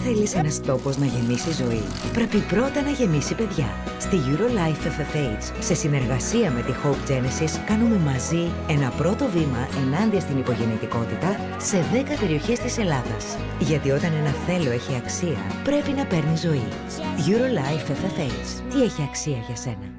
θέλεις ένας τόπος να γεμίσει ζωή, πρέπει πρώτα να γεμίσει παιδιά. Στη Eurolife FFH, σε συνεργασία με τη Hope Genesis, κάνουμε μαζί ένα πρώτο βήμα ενάντια στην υπογεννητικότητα σε 10 περιοχές της Ελλάδας. Γιατί όταν ένα θέλω έχει αξία, πρέπει να παίρνει ζωή. Eurolife FFH. Τι έχει αξία για σένα?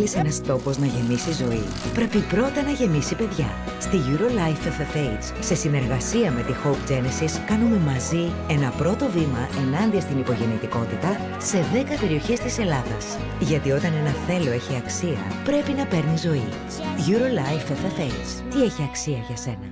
Θέλεις ένας τόπος να γεμίσει ζωή? Πρέπει πρώτα να γεμίσει παιδιά. Στη EuroLife FFH, σε συνεργασία με τη Hope Genesis, κάνουμε μαζί ένα πρώτο βήμα ενάντια στην υπογεννητικότητα σε 10 περιοχές της Ελλάδας. Γιατί όταν ένα θέλω έχει αξία, πρέπει να παίρνει ζωή. EuroLife FFH. Τι έχει αξία για σένα?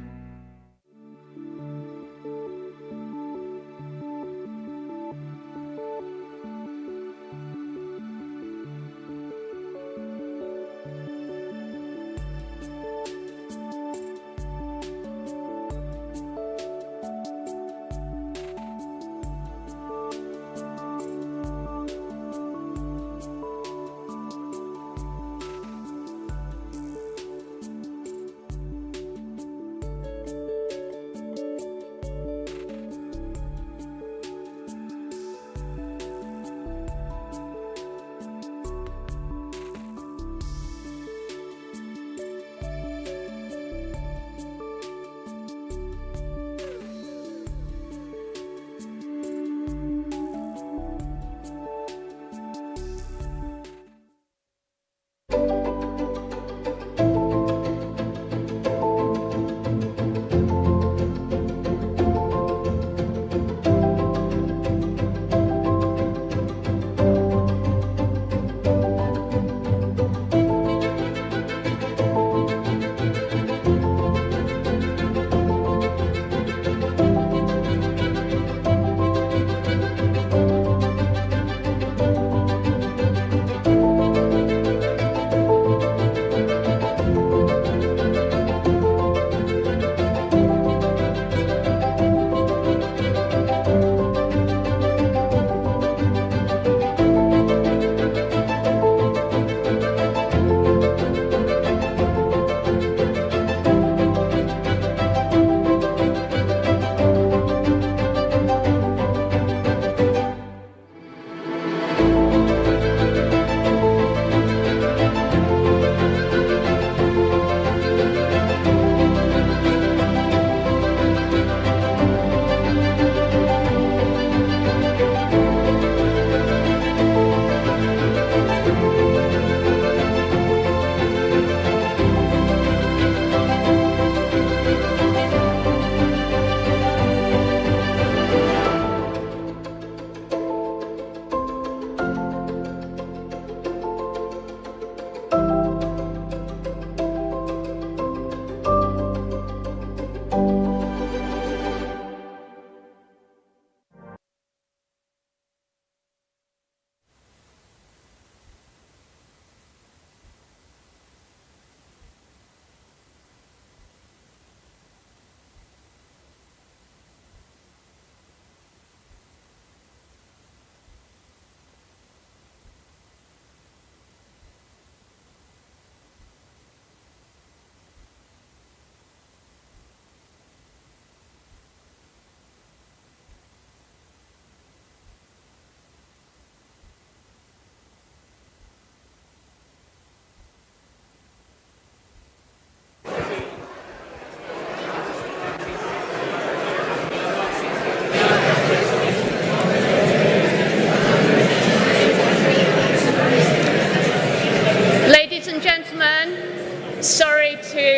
Sorry to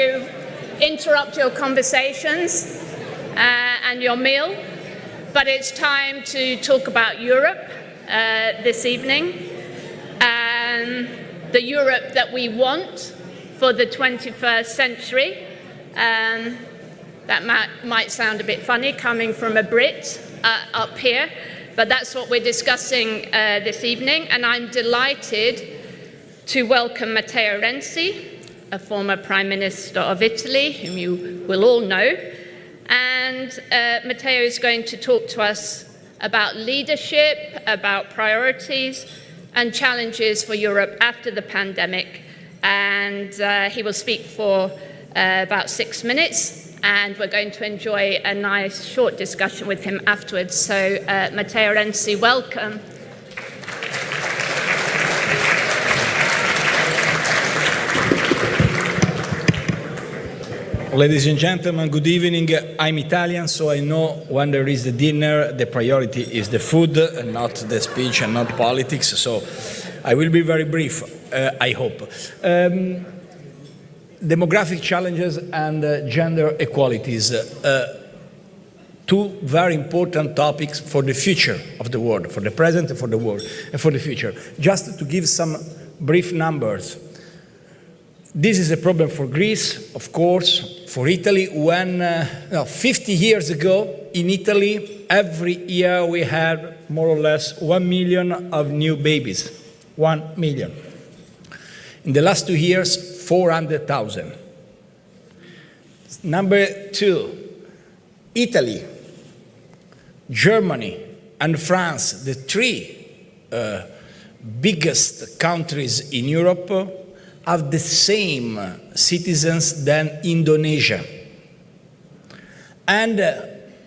interrupt your conversations and your meal, but it's time to talk about Europe this evening, and the Europe that we want for the 21st century. That might sound a bit funny coming from a Brit up here, but that's what we're discussing this evening, and I'm delighted to welcome Matteo Renzi, a former Prime Minister of Italy, whom you will all know. And Matteo is going to talk to us about leadership, about priorities and challenges for Europe after the pandemic. And he will speak for about 6 minutes, and we're going to enjoy a nice short discussion with him afterwards. So Matteo Renzi, welcome. Ladies and gentlemen, good evening. I'm Italian, so I know when there is the dinner, the priority is the food, and not the speech and not politics. So I will be very brief. I hope. Demographic challenges and gender equalities. Two very important topics for the future of the world, for the present and for the world, and for the future. Just to give some brief numbers. This is a problem for Greece, of course, for Italy. When 50 years ago in Italy, every year we had more or less 1 million of new babies. 1 million. In the last 2 years, 400,000. Number two, Italy, Germany, and France, the three biggest countries in Europe, have the same citizens than Indonesia. And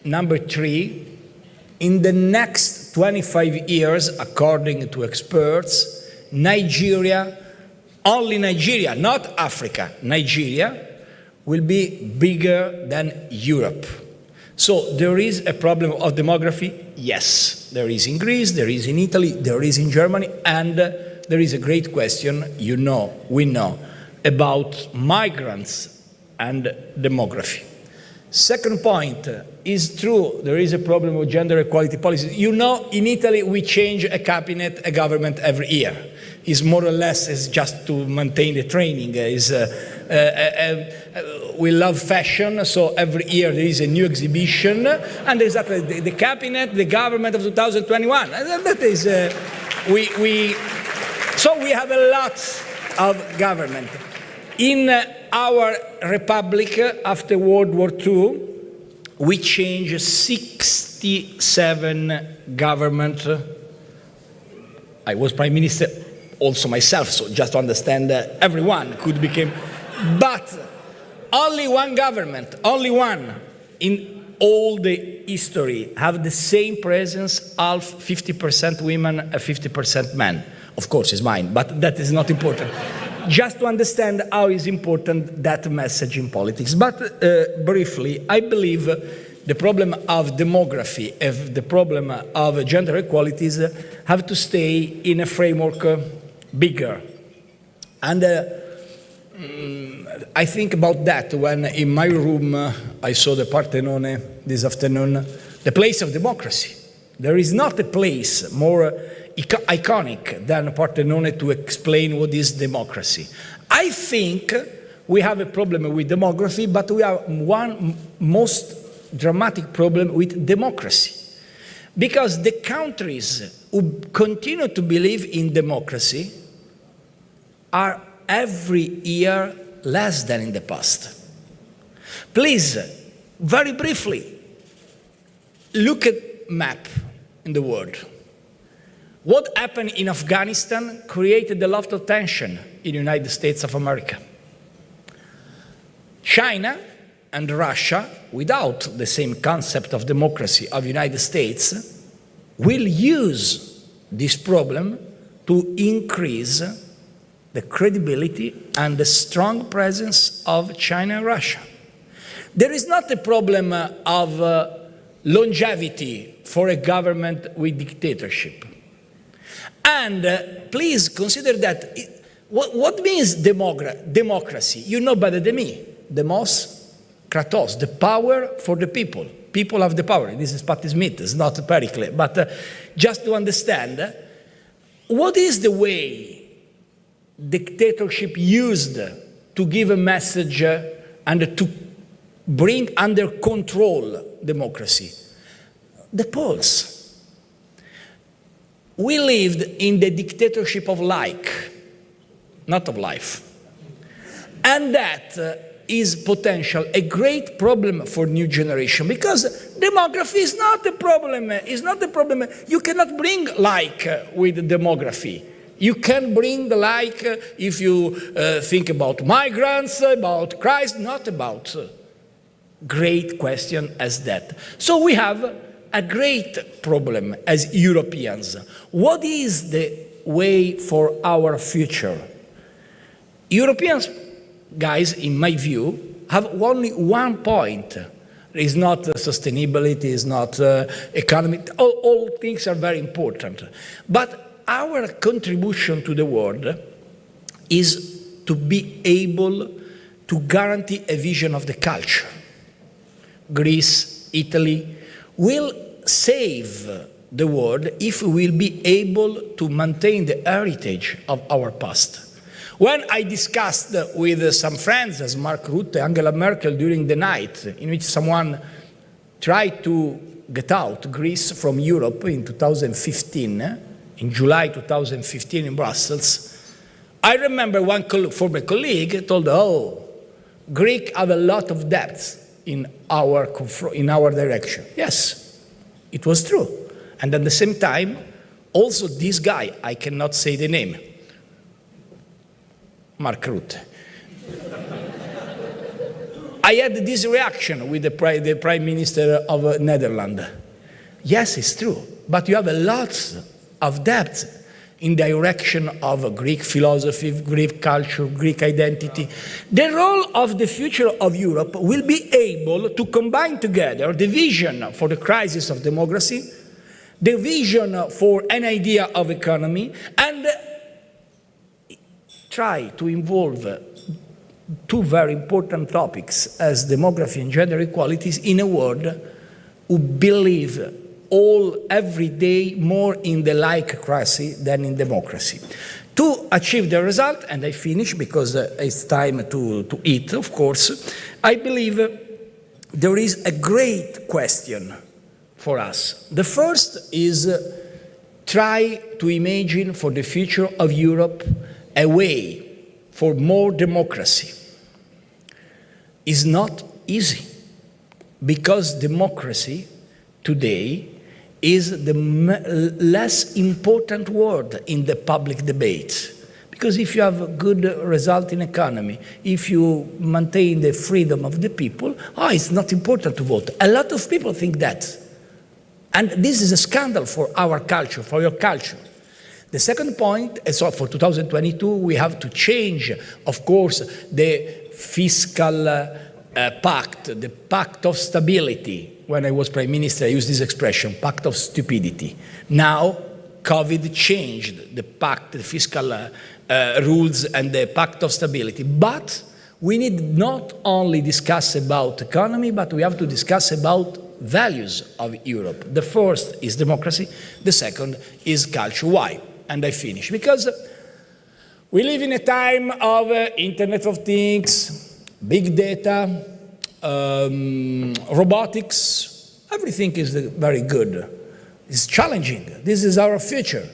number three, in the next 25 years, according to experts, Nigeria, only Nigeria, not Africa, Nigeria, will be bigger than Europe. So there is a problem of demography? Yes. There is in Greece, there is in Italy, there is in Germany, and there is a great question, we know, about migrants and demography. Second point, is true, there is a problem with gender equality policies. In Italy, we change a cabinet, a government every year. It's more or less is just to maintain the training. We love fashion, so every year there is a new exhibition, and exactly the cabinet, the government of 2021. That is, so we have a lot of government. In our republic, after World War II, we changed 67 government. I was prime minister also myself, so just to understand everyone could become, but only one government, only one in all the history have the same presence, half 50% women and 50% men. Of course, it's mine, but that is not important. Just to understand how is important that message in politics. But briefly, I believe the problem of demography, the problem of gender equalities have to stay in a framework bigger. And I think about that when in my room I saw the Partenone this afternoon, the place of democracy. There is not a place more iconic than Partenone to explain what is democracy. I think we have a problem with demography, but we have one most dramatic problem with democracy. Because the countries who continue to believe in democracy are every year less than in the past. Please, very briefly, look at map in the world. What happened in Afghanistan created a lot of tension in the United States of America. China and Russia, without the same concept of democracy of the United States, will use this problem to increase the credibility and the strong presence of China and Russia. There is not a problem of longevity for a government with dictatorship. And please consider that, what means democracy? You know better than me. Demos, kratos, the power for the people. People have the power. This is Patti Smith, it's not Pericles. But just to understand, what is the way dictatorship used to give a message and to bring under control democracy? The polls. We lived in the dictatorship of like, not of life. And that is potential a great problem for new generation, because demography is not a problem. It's not a problem. You cannot bring like with demography. You can bring the like if you think about migrants, about Christ, not about great question as that. So we have a great problem as Europeans. What is the way for our future? Europeans, guys, in my view, have only one point. It's not sustainability, it's not economy. All things are very important. But our contribution to the world is to be able to guarantee a vision of the culture. Greece, Italy will save the world if we will be able to maintain the heritage of our past. When I discussed with some friends, as Mark Rutte, Angela Merkel, during the night in which someone tried to get out Greece from Europe in 2015, in July 2015 in Brussels, I remember one former colleague told, oh, Greek have a lot of debts in our direction. Yes, it was true. And at the same time, also this guy, I cannot say the name, Mark Rutte. I had this reaction with the Prime Minister of Netherlands. Yes, it's true, but you have a lot of debt in direction of Greek philosophy, Greek culture, Greek identity. The role of the future of Europe will be able to combine together the vision for the crisis of democracy, the vision for an idea of economy, and try to involve two very important topics as demography and gender equalities in a world who believe every day more in the laicracy than in democracy. To achieve the result, and I finish because it's time to eat, of course, I believe there is a great question for us. The first is try to imagine for the future of Europe a way for more democracy. It's not easy because democracy today is the less important word in the public debate. Because if you have a good result in economy, if you maintain the freedom of the people, it's not important to vote. A lot of people think that. And this is a scandal for our culture, for your culture. The second point, so for 2022, we have to change, of course, the fiscal pact, the pact of stability. When I was Prime Minister, I used this expression, pact of stupidity. Now, COVID changed the pact, the fiscal rules and the pact of stability. But we need not only discuss about economy, but we have to discuss about values of Europe. The first is democracy, the second is culture. Why? And I finish. Because we live in a time of Internet of Things, big data, robotics. Everything is very good. It's challenging. This is our future.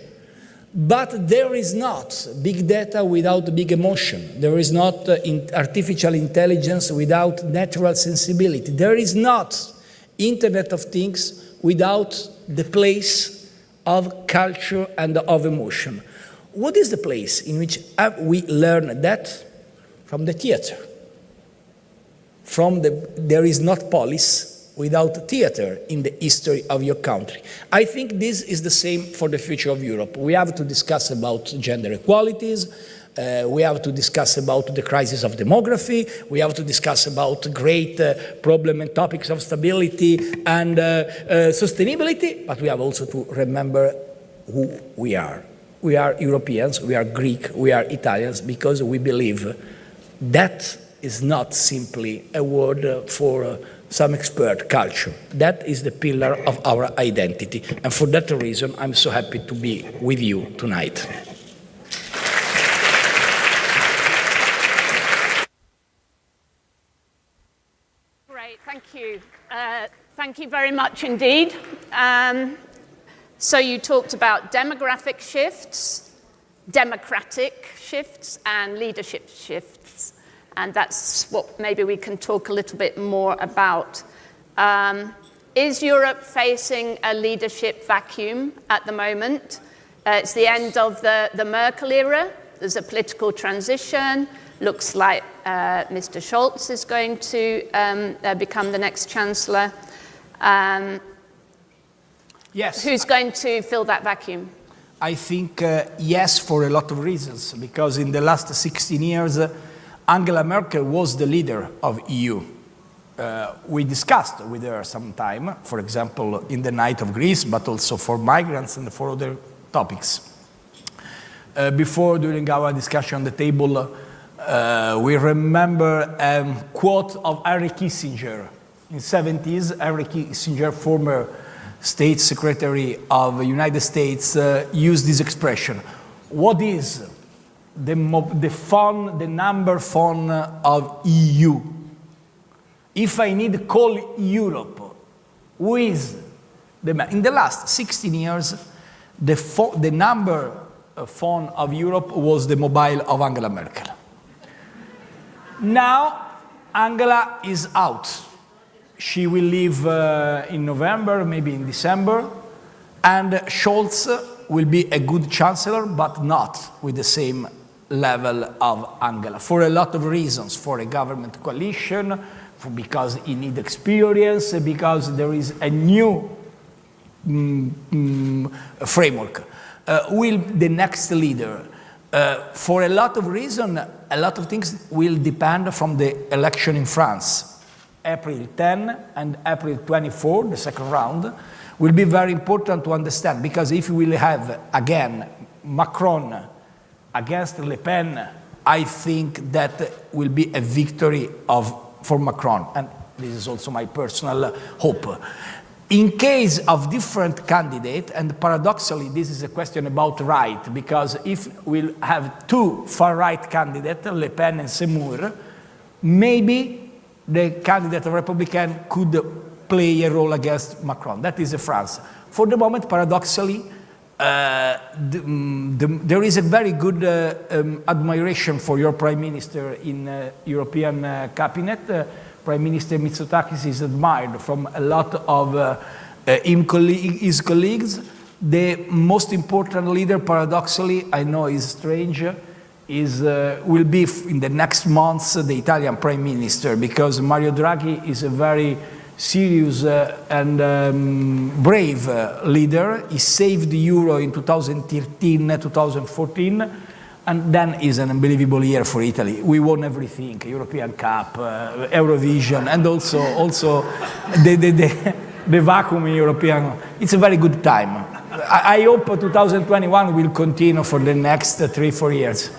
But there is not big data without big emotion. There is not artificial intelligence without natural sensibility. There is not Internet of Things without the place of culture and of emotion. What is the place in which we learn that? From the theater. There is not polis without theater in the history of your country. I think this is the same for the future of Europe. We have to discuss about gender equalities. We have to discuss about the crisis of demography. We have to discuss about great problem and topics of stability and sustainability. But we have also to remember who we are. We are Europeans, we are Greek, we are Italians, because we believe that is not simply a word for some expert culture. That is the pillar of our identity. And for that reason, I'm so happy to be with you tonight. Great, thank you. Thank you very much indeed. So you talked about demographic shifts, democratic shifts, and leadership shifts. And that's what maybe we can talk a little bit more about. Is Europe facing a leadership vacuum at the moment? It's the end of the Merkel era. There's a political transition. Looks like Mr. Scholz is going to become the next chancellor. Yes. Who's going to fill that vacuum? I think yes, for a lot of reasons. Because in the last 16 years, Angela Merkel was the leader of EU. We discussed with her some time, for example, in the night of Greece, but also for migrants and for other topics. Before, during our discussion on the table, we remember a quote of Henry Kissinger. In the 70s, Henry Kissinger, former State Secretary of the United States, used this expression. What is the number phone of EU? If I need to call Europe, who is the man? In the last 16 years, the number phone of Europe was the mobile of Angela Merkel. Now, Angela is out. She will leave in November, maybe in December, and Scholz will be a good chancellor, but not with the same level of Angela, for a lot of reasons, for a government coalition, because he needs experience, because there is a new framework. Will the next leader? For a lot of reasons, a lot of things will depend from the election in France. April 10 and April 24, the second round, will be very important to understand, because if we will have, again, Macron against Le Pen, I think that will be a victory for Macron, and this is also my personal hope. In case of different candidate, and paradoxically, this is a question about right, because if we'll have two far-right candidates, Le Pen and Zemmour, maybe the candidate of Republican could play a role against Macron. That is France. For the moment, paradoxically, there is a very good admiration for your Prime Minister in European cabinet. Prime Minister Mitsotakis is admired from a lot of his colleagues. The most important leader, paradoxically, I know is strange, will be in the next months the Italian Prime Minister, because Mario Draghi is a very serious and brave leader. He saved the euro in 2013, 2014, and then is an unbelievable year for Italy. We won everything: European Cup, Eurovision, and also the vacuum in European. It's a very good time. I hope 2021 will continue for the next 3-4 years.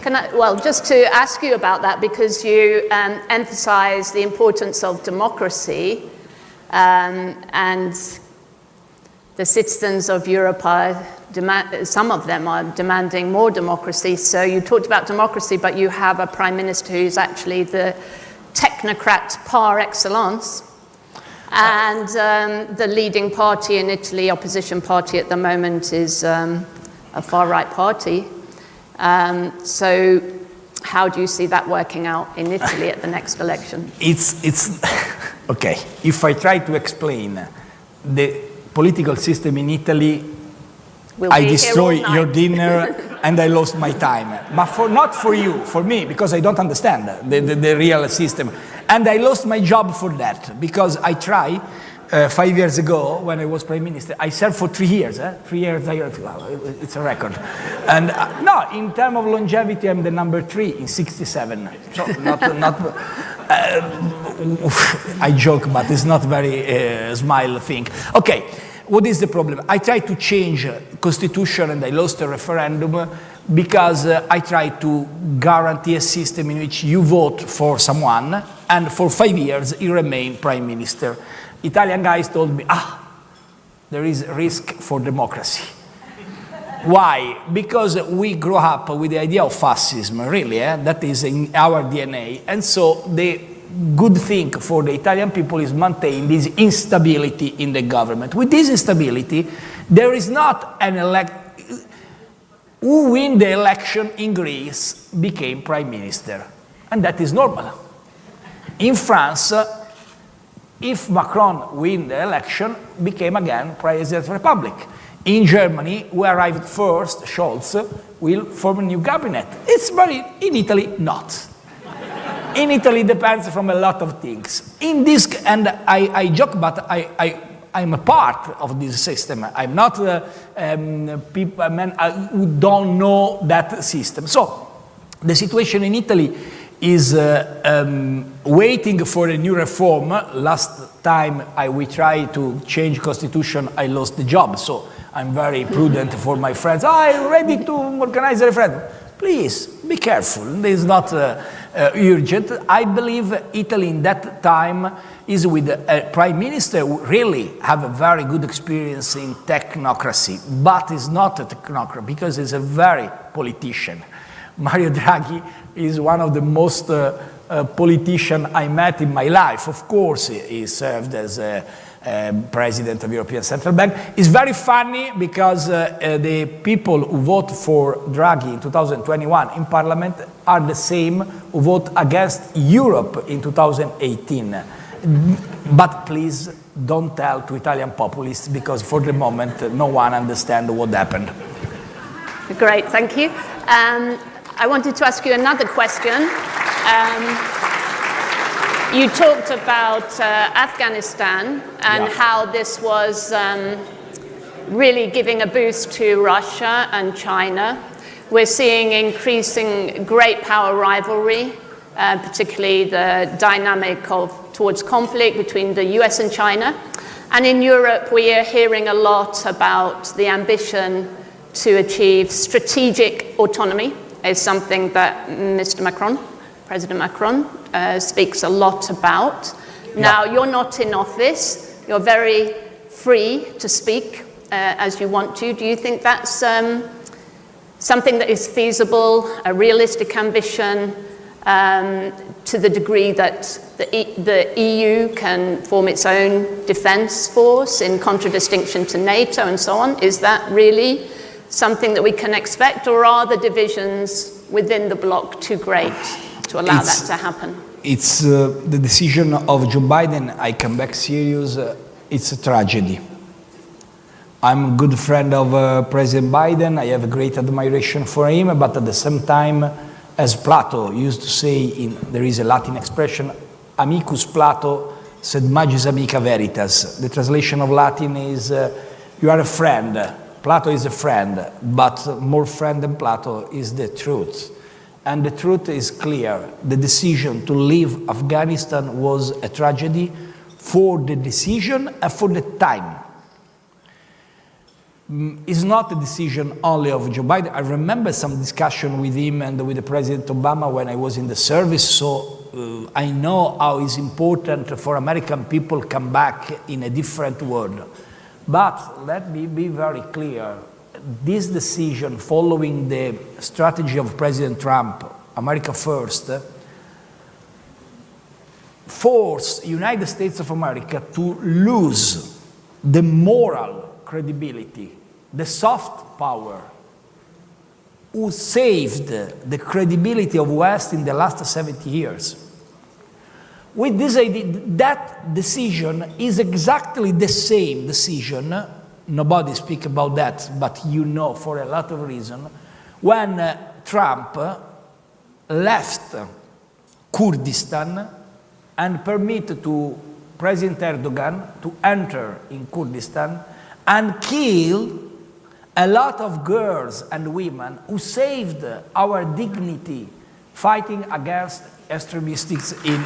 Just to ask you about that, because you emphasize the importance of democracy, and the citizens of Europe some of them are demanding more democracy. So you talked about democracy, but you have a prime minister who's actually the technocrat par excellence. And the leading party in Italy, opposition party at the moment, is a far-right party. So how do you see that working out in Italy at the next election? It's okay. If I try to explain the political system in Italy, I destroy your dinner and I lost my time. But not for you, for me, because I don't understand the real system. And I lost my job for that, because I tried 5 years ago when I was Prime Minister. I served for 3 years. 3 years, it's a record. And no, in terms of longevity, I'm the number 3 in 67. So I joke, but it's not very smile thing. Okay, what is the problem? I tried to change constitution and I lost a referendum because I tried to guarantee a system in which you vote for someone and for 5 years he remained Prime Minister. Italian guys told me, there is risk for democracy. Why? Because we grew up with the idea of fascism, really, that is in our DNA. And so the good thing for the Italian people is maintain this instability in the government. With this instability, there is not an who win the election in Greece became Prime Minister. And that is normal. In France, if Macron win the election, became again President of the Republic. In Germany, who arrived first, Scholz, will form a new cabinet. It's in Italy, not. In Italy, depends from a lot of things. In this, and I joke, but I'm a part of this system. I'm not people who don't know that system. So the situation in Italy is waiting for a new reform. Last time we tried to change constitution, I lost the job. So I'm very prudent for my friends. I'm ready to organize a referendum. Please, be careful. This is not urgent. I believe Italy in that time is with a prime minister who really have a very good experience in technocracy, but is not a technocrat because he's a very politician. Mario Draghi is one of the most politician I met in my life. Of course, he served as president of European Central Bank. It's very funny because the people who vote for Draghi in 2021 in Parliament are the same who vote against Europe in 2018. But please don't tell to Italian populists because for the moment no one understands what happened. Great, thank you. I wanted to ask you another question. You talked about Afghanistan and how this was really giving a boost to Russia and China. We're seeing increasing great power rivalry, particularly the dynamic towards conflict between the US and China. And in Europe, we are hearing a lot about the ambition to achieve strategic autonomy. Is something that Mr. Macron, President Macron, speaks a lot about. Now, you're not in office. You're very free to speak as you want to. Do you think that's something that is feasible, a realistic ambition, to the degree that the EU can form its own defense force in contradistinction to NATO and so on? Is that really something that we can expect, or are the divisions within the bloc too great to allow that to happen? It's the decision of Joe Biden. I come back serious. It's a tragedy. I'm a good friend of President Biden. I have a great admiration for him, but at the same time, as Plato used to say, there is a Latin expression, amicus Plato sed magis amica veritas. The translation of Latin is, you are a friend. Plato is a friend, but more friend than Plato is the truth. And the truth is clear. The decision to leave Afghanistan was a tragedy for the decision and for the time. It's not a decision only of Joe Biden. I remember some discussion with him and with the President Obama when I was in the service, so I know how it's important for American people to come back in a different world. But let me be very clear. This decision following the strategy of President Trump, America First, forced the United States of America to lose the moral credibility, the soft power, who saved the credibility of West in the last 70 years. With this idea, that decision is exactly the same decision, nobody speaks about that, but you know for a lot of reasons, when Trump left Kurdistan and permitted to President Erdogan to enter in Kurdistan and kill a lot of girls and women who saved our dignity fighting against extremists in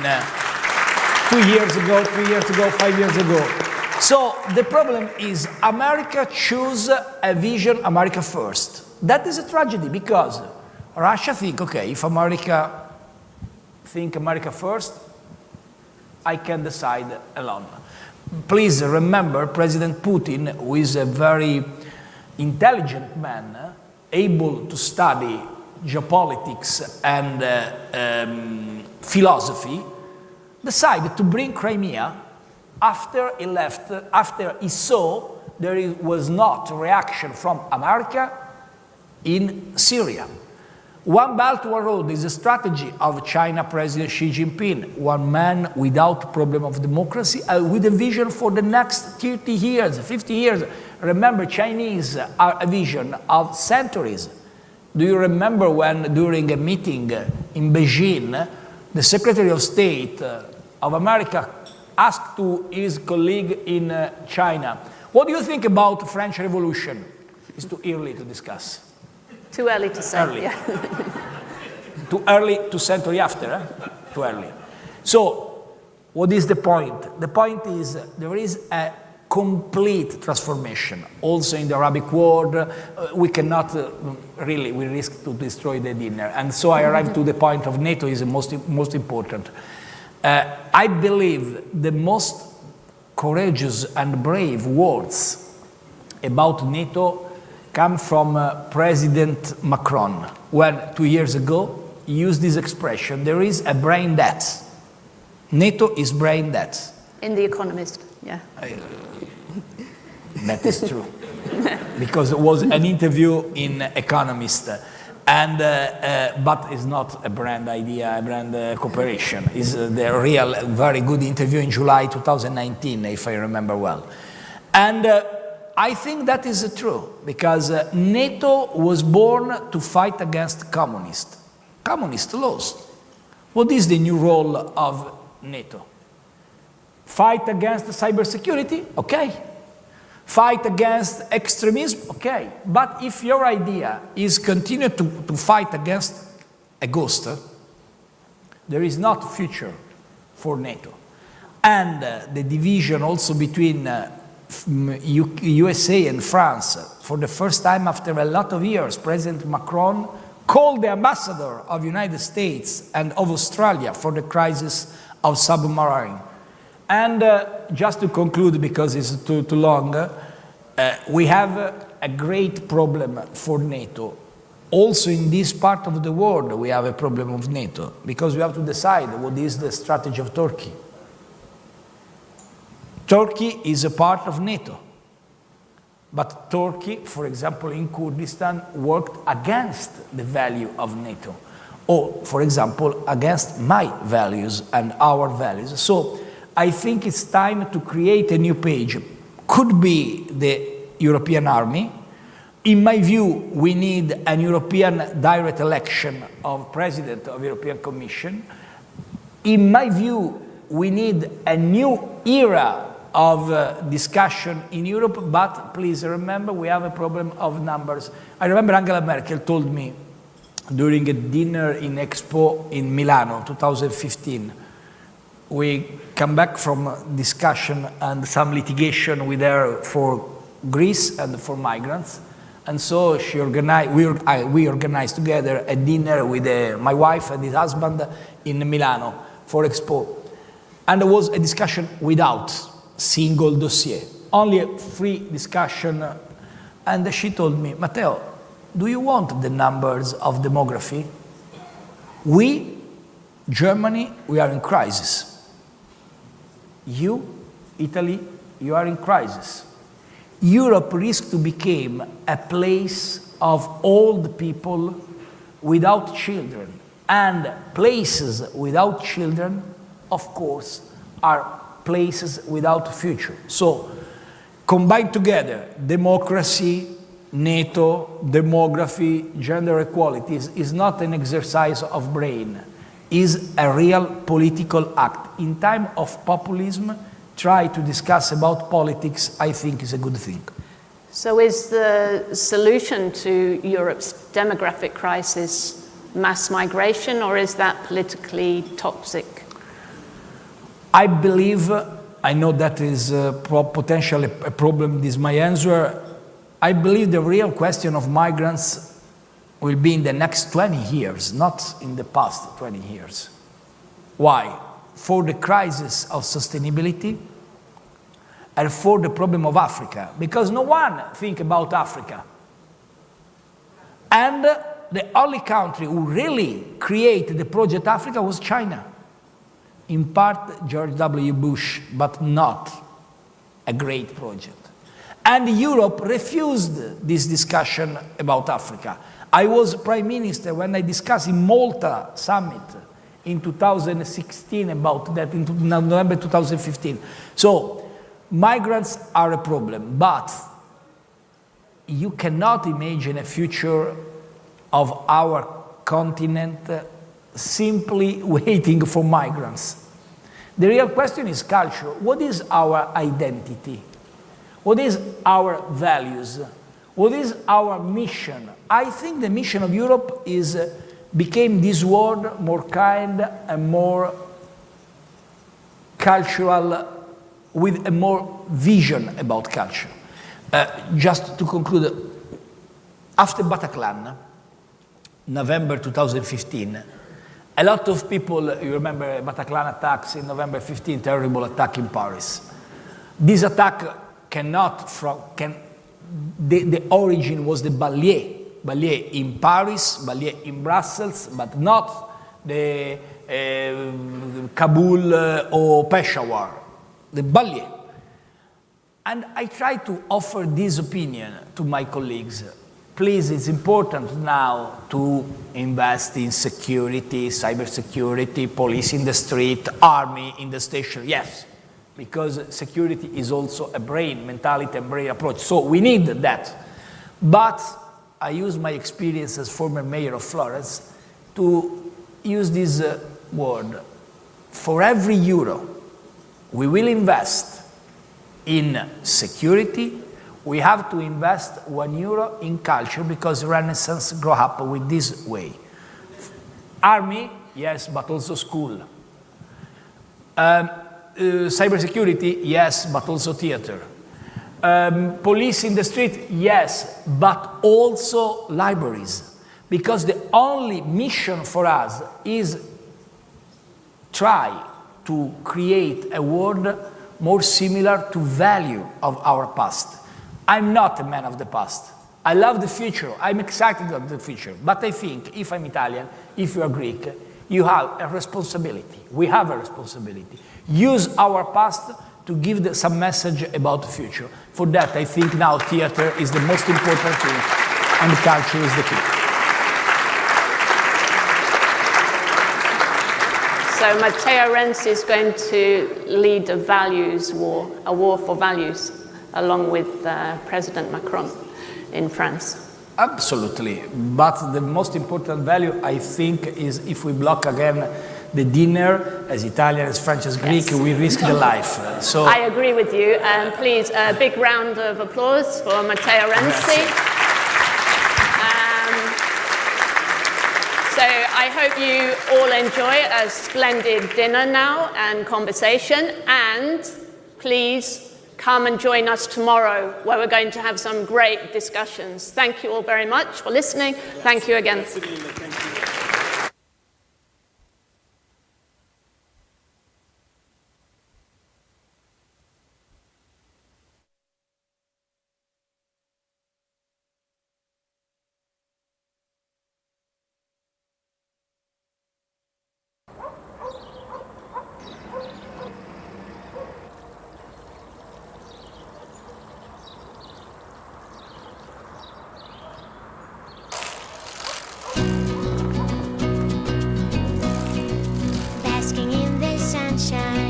2 years ago, 3 years ago, 5 years ago. So the problem is America chose a vision, America first. That is a tragedy because Russia think, okay, if America think America first, I can decide alone. Please remember President Putin, who is a very intelligent man, able to study geopolitics and philosophy, decided to bring Crimea after he left, after he saw there was not reaction from America in Syria. One Belt, One Road is a strategy of China President Xi Jinping, one man without problem of democracy, with a vision for the next 30 years, 50 years. Remember, Chinese are a vision of centuries. Do you remember when, during a meeting in Beijing, the Secretary of State of America asked to his colleague in China, what do you think about the French Revolution? It's too early to discuss. Too early to say. Early. Yeah. Too early, 2 centuries after, Too early. So, what is the point? The point is there is a complete transformation. Also in the Arabic world, we cannot we risk to destroy the dinner. And so I arrived to the point of NATO is the most important. I believe the most courageous and brave words about NATO come from President Macron, when 2 years ago he used this expression, there is a brain debt. NATO is brain debt. In The Economist, yeah. That is true, because it was an interview in Economist, and but it's not a brand idea, a brand cooperation. It's the real, very good interview in July 2019, if I remember well. And I think that is true, because NATO was born to fight against communists. Communists lost. What is the new role of NATO? Fight against cybersecurity? Okay. Fight against extremism? Okay. But if your idea is continue to fight against a ghost, there is not future for NATO. And the division also between USA and France, for the first time after a lot of years, President Macron called the ambassador of the United States and of Australia for the crisis of submarine. And just to conclude, because it's too long, we have a great problem for NATO. Also in this part of the world, we have a problem of NATO, because we have to decide what is the strategy of Turkey. Turkey is a part of NATO. But Turkey, for example, in Kurdistan, worked against the value of NATO. Or, for example, against my values and our values. So I think it's time to create a new page. Could be the European army. In my view, we need an European direct election of President of the European Commission. In my view, we need a new era of discussion in Europe, but please remember we have a problem of numbers. I remember Angela Merkel told me during a dinner in Expo in Milano, 2015, we come back from discussion and some litigation with her for Greece and for migrants, and so she organized, we organized together a dinner with my wife and his husband in Milano for Expo, and there was a discussion without single dossier, only a free discussion. And she told me, Matteo, do you want the numbers of demography? We, Germany, we are in crisis. You, Italy, you are in crisis. Europe risks to become a place of old people without children. And places without children, of course, are places without future. So, combined together, democracy, NATO, demography, gender equality is not an exercise of brain, is a real political act. In time of populism, try to discuss about politics, I think is a good thing. So is the solution to Europe's demographic crisis mass migration, or is that politically toxic? I believe, I know that is potentially a problem, this is my answer. I believe the real question of migrants will be in the next 20 years, not in the past 20 years. Why? For the crisis of sustainability and for the problem of Africa, because no one thinks about Africa. And the only country who really created the project Africa was China. In part, George W. Bush, but not a great project. And Europe refused this discussion about Africa. I was prime minister when I discussed in Malta summit in 2016 about that, in November 2015. So, migrants are a problem, but you cannot imagine a future of our continent simply waiting for migrants. The real question is culture. What is our identity? What is our values? What is our mission? I think the mission of Europe is became this world more kind and more cultural with a more vision about culture. Just to conclude, after Bataclan, November 2015, a lot of people, you remember Bataclan attacks in November 15, terrible attack in Paris. This attack the origin was the Ballier in Paris, Ballier in Brussels, but not the Kabul or Peshawar, the Ballier. And I try to offer this opinion to my colleagues. Please, it's important now to invest in security, cybersecurity, police in the street, army in the station. Yes, because security is also a brain mentality and brain approach. So we need that. But I use my experience as former mayor of Florence to use this word. For every euro we will invest in security, we have to invest €1 in culture, because Renaissance grew up with this way. Army, yes, but also school. Cybersecurity, yes, but also theater. Police in the street, yes, but also libraries. Because the only mission for us is try to create a world more similar to value of our past. I'm not a man of the past. I love the future. I'm excited about the future. But I think if I'm Italian, if you are Greek, you have a responsibility. We have a responsibility. Use our past to give some message about the future. For that, I think now theater is the most important thing, and culture is the key. So Matteo Renzi is going to lead a values war, a war for values, along with President Macron in France. Absolutely. But the most important value, I think, is if we block again the dinner, as Italian, as French, as Greek, yes, we risk the life. So I agree with you. And please, a big round of applause for Matteo Renzi. So I hope you all enjoy a splendid dinner now and conversation. And please come and join us tomorrow, where we're going to have some great discussions. Thank you all very much for listening. Thank you again. Basking in the sunshine.